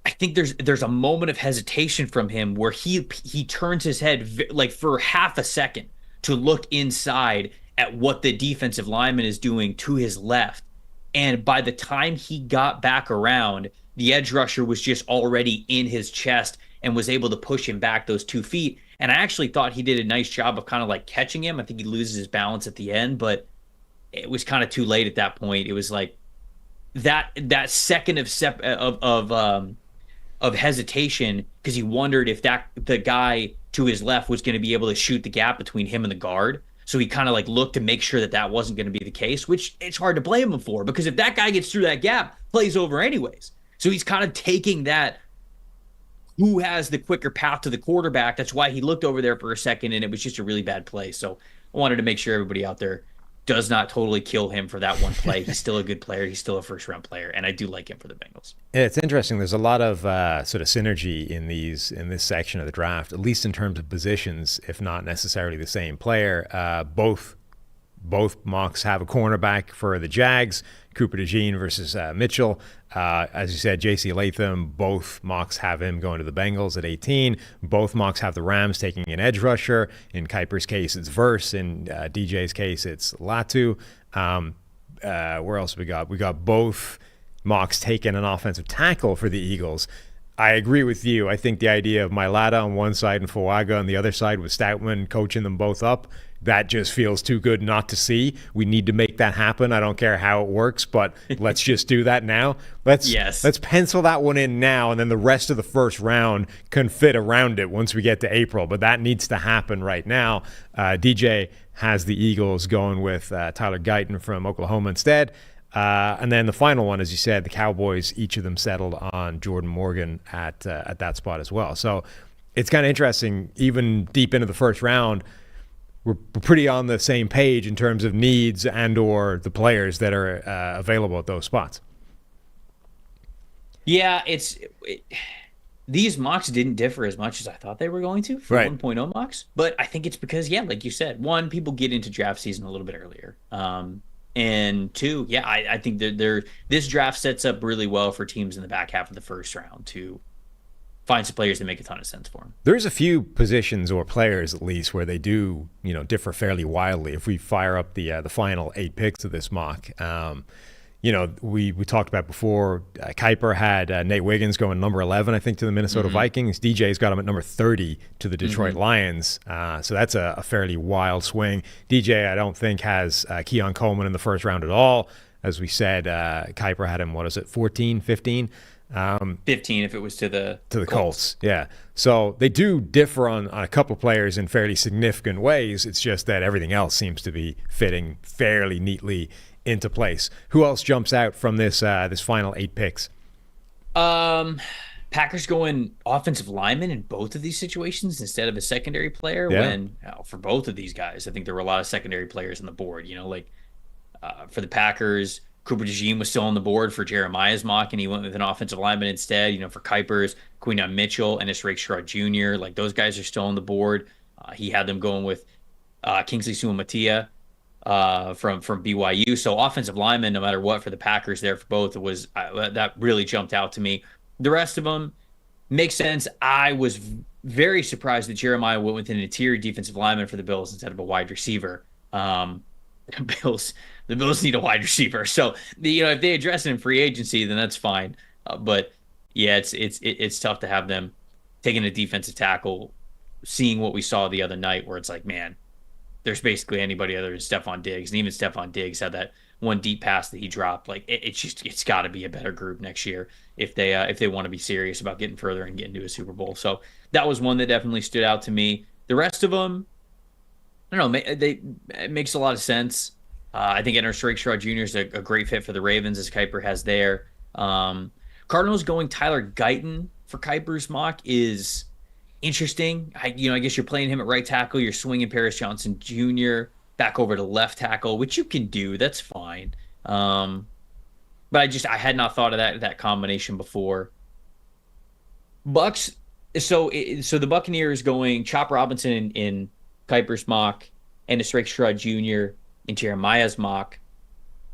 I think there's a moment of hesitation from him where he turns his head like for half a second to look inside at what the defensive lineman is doing to his left. And by the time he got back around, the edge rusher was just already in his chest and was able to push him back those 2 feet. And I actually thought he did a nice job of kind of like catching him. I think he loses his balance at the end, but it was kind of too late at that point. It was like that second of hesitation, because he wondered if the guy to his left was going to be able to shoot the gap between him and the guard. So he kind of like looked to make sure that wasn't going to be the case, which it's hard to blame him for, because if that guy gets through that gap, plays over anyways. So he's kind of taking that, who has the quicker path to the quarterback. That's why he looked over there for a second, and it was just a really bad play. So I wanted to make sure everybody out there does not totally kill him for that one play. He's still a good player. He's still a first-round player, and I do like him for the Bengals. Yeah, it's interesting. There's a lot of sort of synergy in this section of the draft, at least in terms of positions, if not necessarily the same player. Both mocks have a cornerback for the Jags, Cooper DeJean versus Mitchell. As you said, J.C. Latham, both mocks have him going to the Bengals at 18. Both mocks have the Rams taking an edge rusher. In Kuiper's case, it's Verse. In DJ's case, it's Latu. Where else have we got? We got both mocks taking an offensive tackle for the Eagles. I agree with you. I think the idea of Mailata on one side and Fuaga on the other side with Stoutman coaching them both up, that just feels too good not to see. We need to make that happen. I don't care how it works, but let's just do that now. Let's pencil that one in now, and then the rest of the first round can fit around it once we get to April. But that needs to happen right now. DJ has the Eagles going with Tyler Guyton from Oklahoma instead. And then the final one, as you said, the Cowboys, each of them settled on Jordan Morgan at that spot as well. So it's kind of interesting, even deep into the first round, we're pretty on the same page in terms of needs and or the players that are available at those spots. Yeah, these mocks didn't differ as much as I thought they were going to for 1.0 mocks. But I think it's because, like you said, one, people get into draft season a little bit earlier. And two, I think this draft sets up really well for teams in the back half of the first round to find some players that make a ton of sense for them. There's a few positions or players at least where they do, differ fairly wildly. If we fire up the final 8 picks of this mock, we talked about before, Kiper had Nate Wiggins going number 11, I think, to the Minnesota Vikings. DJ's got him at number 30 to the Detroit Lions. So that's a fairly wild swing. DJ, I don't think, has Keon Coleman in the first round at all. As we said, Kiper had him, 14, 15? 15 if it was to the Colts. Yeah. So they do differ on a couple of players in fairly significant ways. It's just that everything else seems to be fitting fairly neatly into place. Who else jumps out from this this final 8 picks? Packers going offensive lineman in both of these situations instead of a secondary player. Yeah. When for both of these guys, I think there were a lot of secondary players on the board. For the Packers, Cooper DeJean was still on the board for Jeremiah's mock, and he went with an offensive lineman instead. For Kiper's, Quinyon Mitchell, and Ennis Rakestraw Jr. Like, those guys are still on the board. He had them going with Kingsley Suamataia from BYU. So offensive lineman, no matter what, for the Packers there for both, that really jumped out to me. The rest of them makes sense. I was very surprised that Jeremiah went with an interior defensive lineman for the Bills instead of a wide receiver. The Bills need a wide receiver. So if they address it in free agency, then that's fine. But yeah, it's tough to have them taking a defensive tackle, seeing what we saw the other night, where it's like, man, there's basically anybody other than Stephon Diggs, and even Stephon Diggs had that one deep pass that he dropped. Like, it's got to be a better group next year if they want to be serious about getting further and getting to a Super Bowl. So that was one that definitely stood out to me. The rest of them, I don't know, it makes a lot of sense. I think Ennis Rakestraw Jr. is a great fit for the Ravens, as Kiper has there. Cardinals going Tyler Guyton for Kiper's mock is interesting. I guess you're playing him at right tackle. You're swinging Paris Johnson Jr. back over to left tackle, which you can do. That's I had not thought of that combination before. Bucks. So the Buccaneers going Chop Robinson in Kiper's mock, Ennis Rakestraw Jr. in Jeremiah's mock.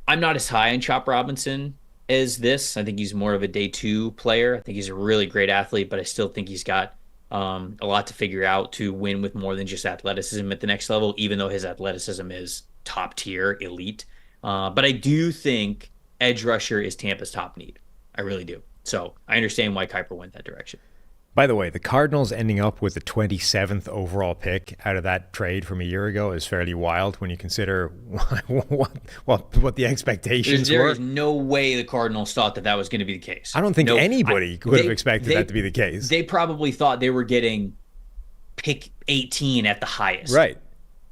I'm not as high on Chop Robinson as this. I think he's more of a day 2 player. I think he's a really great athlete, but I still think he's got a lot to figure out to win with more than just athleticism at the next level, even though his athleticism is top tier, elite. But I do think edge rusher is Tampa's top need. I really do. So I understand why Kiper went that direction. By the way, the Cardinals ending up with the 27th overall pick out of that trade from a year ago is fairly wild when you consider what the expectations were. There is no way the Cardinals thought that was going to be the case. I don't think anybody could have expected that to be the case. They probably thought they were getting pick 18 at the highest. Right.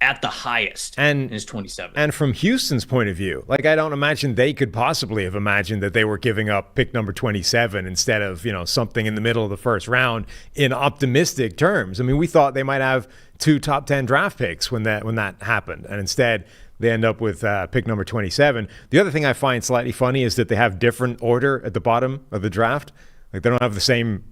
At the highest, and is 27. And from Houston's point of view, like, I don't imagine they could possibly have imagined that they were giving up pick number 27 instead of, something in the middle of the first round in optimistic terms. I mean, we thought they might have 2 top 10 draft picks when that happened, and instead they end up with pick number 27. The other thing I find slightly funny is that they have different order at the bottom of the draft. Like, they don't have the same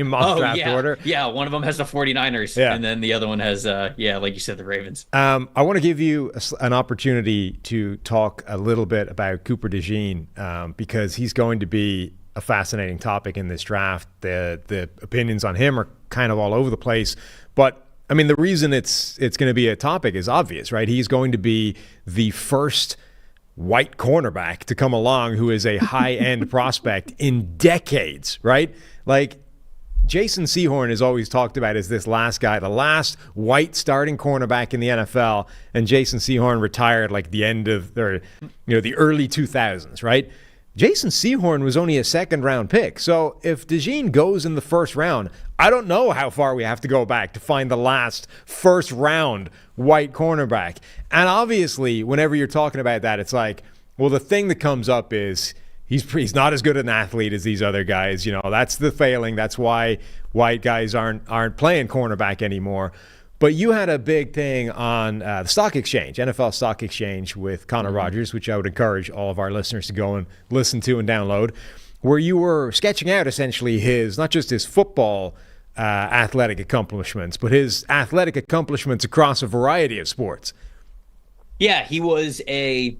mock draft order. Yeah, one of them has the 49ers, and then the other one has, like you said, the Ravens. I want to give you an opportunity to talk a little bit about Cooper DeJean because he's going to be a fascinating topic in this draft. The opinions on him are kind of all over the place, but I mean, the reason it's going to be a topic is obvious, right? He's going to be the first white cornerback to come along who is a high-end prospect in decades, right? Like, Jason Sehorn is always talked about as this last guy, the last white starting cornerback in the NFL, and Jason Sehorn retired like the end of the early 2000s, right? Jason Sehorn was only a second-round pick. So if DeJean goes in the first round, I don't know how far we have to go back to find the last first-round white cornerback. And obviously, whenever you're talking about that, it's like, well, the thing that comes up is he's not as good an athlete as these other guys. That's the failing. That's why white guys aren't playing cornerback anymore. But you had a big thing on the stock exchange, NFL stock exchange with Connor Rogers, which I would encourage all of our listeners to go and listen to and download, where you were sketching out essentially not just his football athletic accomplishments, but his athletic accomplishments across a variety of sports. Yeah, he was a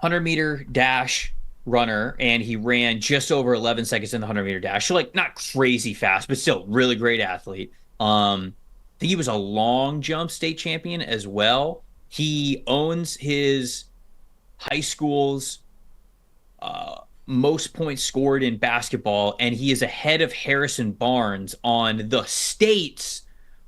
100-meter dash runner, and he ran just over 11 seconds in the 100-meter dash. So, like, not crazy fast, but still really great athlete. I think he was a long jump state champion as well. He owns his high school's most points scored in basketball, and he is ahead of Harrison Barnes on the state's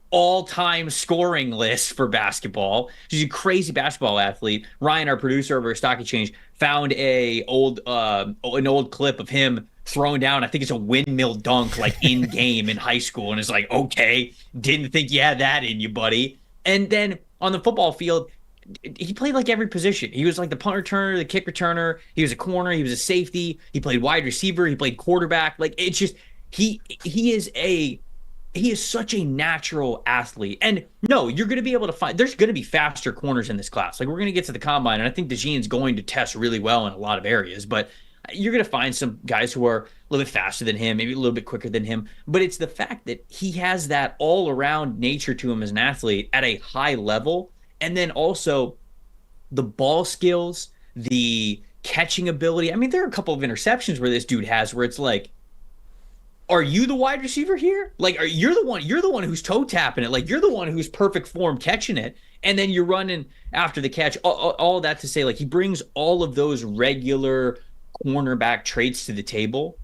all-time scoring list for basketball. He's a crazy basketball athlete. Ryan, our producer over at Stock Exchange, found an old clip of him throwing down, I think it's a windmill dunk, like in game in high school. And it's like, okay, didn't think you had that in you, buddy. And then on the football field, he played like every position. He was like the punt returner, the kick returner. He was a corner. He was a safety. He played wide receiver. He played quarterback. Like, it's just, he is such a natural athlete. And no, you're going to be able to find, there's going to be faster corners in this class. Like, we're going to get to the combine, and I think DeJean's going to test really well in a lot of areas, but you're going to find some guys who are a little bit faster than him, maybe a little bit quicker than him. But it's the fact that he has that all around nature to him as an athlete at a high level. And then also the ball skills, the catching ability. I mean, there are a couple of interceptions where this dude has where it's like, are you the wide receiver here? Like, you're the one who's toe tapping it. Like, you're the one who's perfect form catching it. And then you're running after the catch. All that to say, like, he brings all of those regular cornerback traits to the table.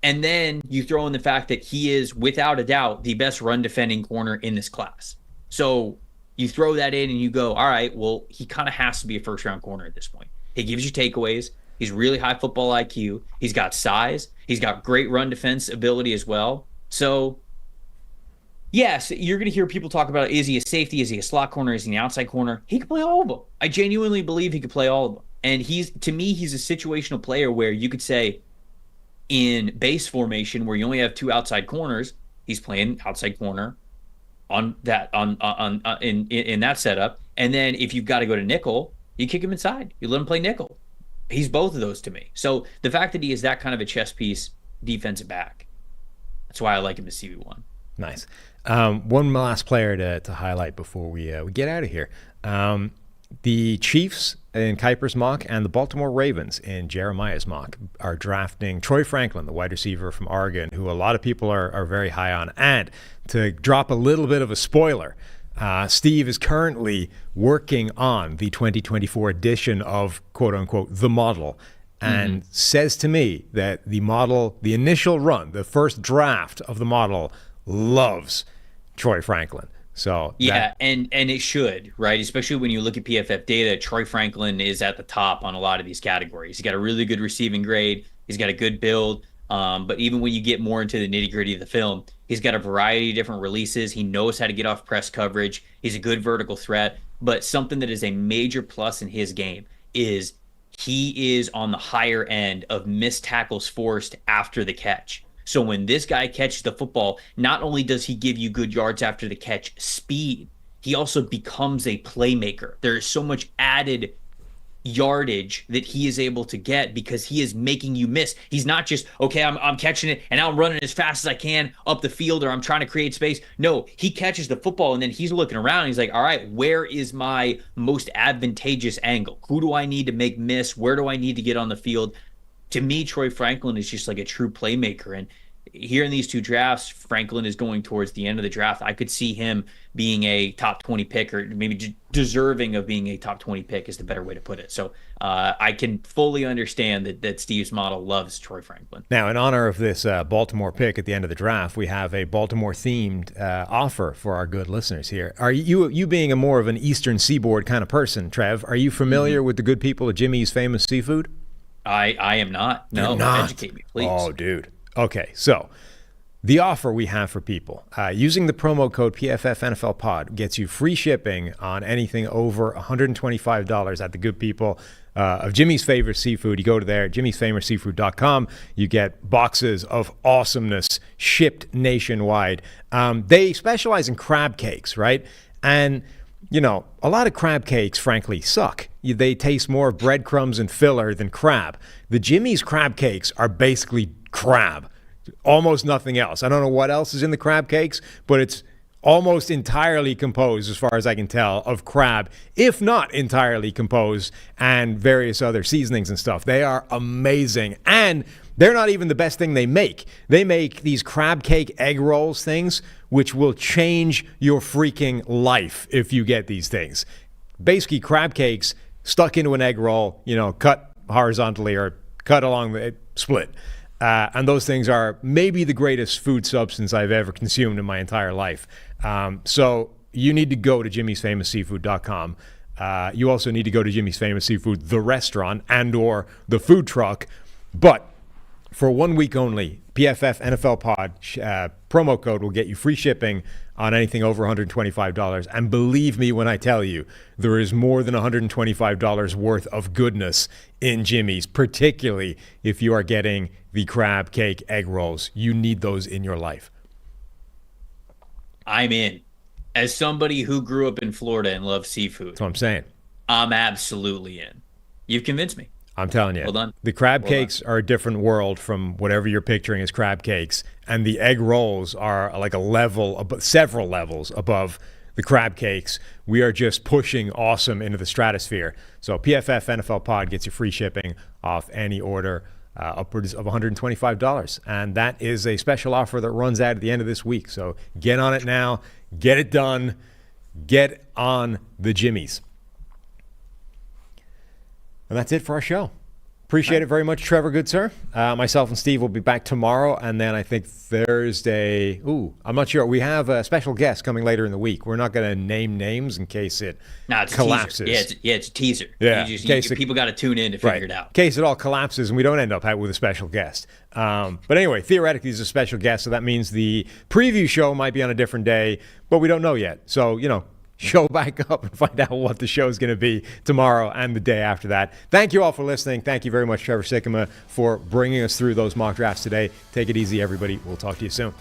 And then you throw in the fact that he is, without a doubt, the best run defending corner in this class. So you throw that in and you go, all right, well, he kind of has to be a first round corner at this point. He gives you takeaways. He's really high football IQ. He's got size. He's got great run defense ability as well. So, yes, you're going to hear people talk about, is he a safety? Is he a slot corner? Is he an outside corner? He can play all of them. I genuinely believe he could play all of them. And to me, he's a situational player where you could say in base formation where you only have two outside corners, he's playing outside corner in that setup. And then if you've got to go to nickel, you kick him inside. You let him play nickel. He's both of those to me. So the fact that he is that kind of a chess piece defensive back, that's why I like him as CB1. Nice. One last player to highlight before we get out of here. The Chiefs in Kiper's mock and the Baltimore Ravens in Jeremiah's mock are drafting Troy Franklin, the wide receiver from Oregon, who a lot of people are very high on. And to drop a little bit of a spoiler, Steve is currently working on the 2024 edition of, quote unquote, the model, and says to me that the model, the initial run, the first draft of the model, loves Troy Franklin. So yeah, and it should, right? Especially when you look at PFF data, Troy Franklin is at the top on a lot of these categories. He's got a really good receiving grade. He's got a good build. But even when you get more into the nitty gritty of the film, he's got a variety of different releases. He knows how to get off press coverage. He's a good vertical threat. But something that is a major plus in his game is he is on the higher end of missed tackles forced after the catch. So when this guy catches the football, not only does he give you good yards after the catch speed, he also becomes a playmaker. There is so much added yardage that he is able to get because he is making you miss. He's not just, okay, I'm catching it and now I'm running as fast as I can up the field, or I'm trying to create space. No, he catches the football and then he's looking around and he's like, all right, where is my most advantageous angle? Who do I need to make miss? Where do I need to get on the field? To me, Troy Franklin is just like a true playmaker. And here in these two drafts, Franklin is going towards the end of the draft. I could see him being a top 20 pick, or maybe deserving of being a top 20 pick is the better way to put it. So I can fully understand that Steve's model loves Troy Franklin. Now, in honor of this Baltimore pick at the end of the draft, we have a Baltimore-themed offer for our good listeners here. Are you being a more of an Eastern Seaboard kind of person, Trev, are you familiar with the good people of Jimmy's Famous Seafood? I am not. No, You're not. Educate me, please. Oh, dude. Okay, so the offer we have for people, using the promo code PFFNFLPod gets you free shipping on anything over $125 at the good people of Jimmy's Favorite Seafood. You go to there, jimmysfavoriteseafood.com. You get boxes of awesomeness shipped nationwide. They specialize in crab cakes, right? And you know, a lot of crab cakes, frankly, suck. They taste more of breadcrumbs and filler than crab. The Jimmy's crab cakes are basically crab, almost nothing else. I don't know what else is in the crab cakes, but it's almost entirely composed, as far as I can tell, of crab, if not entirely composed, and various other seasonings and stuff. They are amazing. And they're not even the best thing they make. They make these crab cake egg rolls things, which will change your freaking life if you get these things. Basically, crab cakes stuck into an egg roll, you know, cut horizontally or cut along the split. And those things are maybe the greatest food substance I've ever consumed in my entire life. So you need to go to jimmysfamousseafood.com. You also need to go to Jimmy's Famous Seafood, the restaurant, and or the food truck. But For 1 week only, PFF NFL Pod promo code will get you free shipping on anything over $125. And believe me when I tell you, there is more than $125 worth of goodness in Jimmy's, particularly if you are getting the crab cake egg rolls. You need those in your life. I'm in. As somebody who grew up in Florida and loves seafood, That's what I'm saying. I'm absolutely in. You've convinced me. I'm telling you. Well done. The crab Well cakes are a different world from whatever you're picturing as crab cakes. And the egg rolls are like a level, several levels above the crab cakes. We are just pushing awesome into the stratosphere. So PFF NFL Pod gets you free shipping off any order upwards of $125. And that is a special offer that runs out at the end of this week. So get on it now. Get it done. Get on the Jimmies. And that's it for our show. Appreciate it very much, Trevor, good sir. Myself and Steve will be back tomorrow, and then I think Thursday. I'm not sure. We have a special guest coming later in the week. We're not going to name names in case it it's collapses. It's a teaser. Yeah, People got to tune in to figure it out. In case it all collapses and we don't end up with a special guest. But anyway, theoretically, he's a special guest, so that means the preview show might be on a different day, but we don't know yet. So, show back up and find out what the show is going to be tomorrow and the day after that. Thank you all for listening. Thank you very much, Trevor Sikkema, for bringing us through those mock drafts today. Take it easy, everybody. We'll talk to you soon.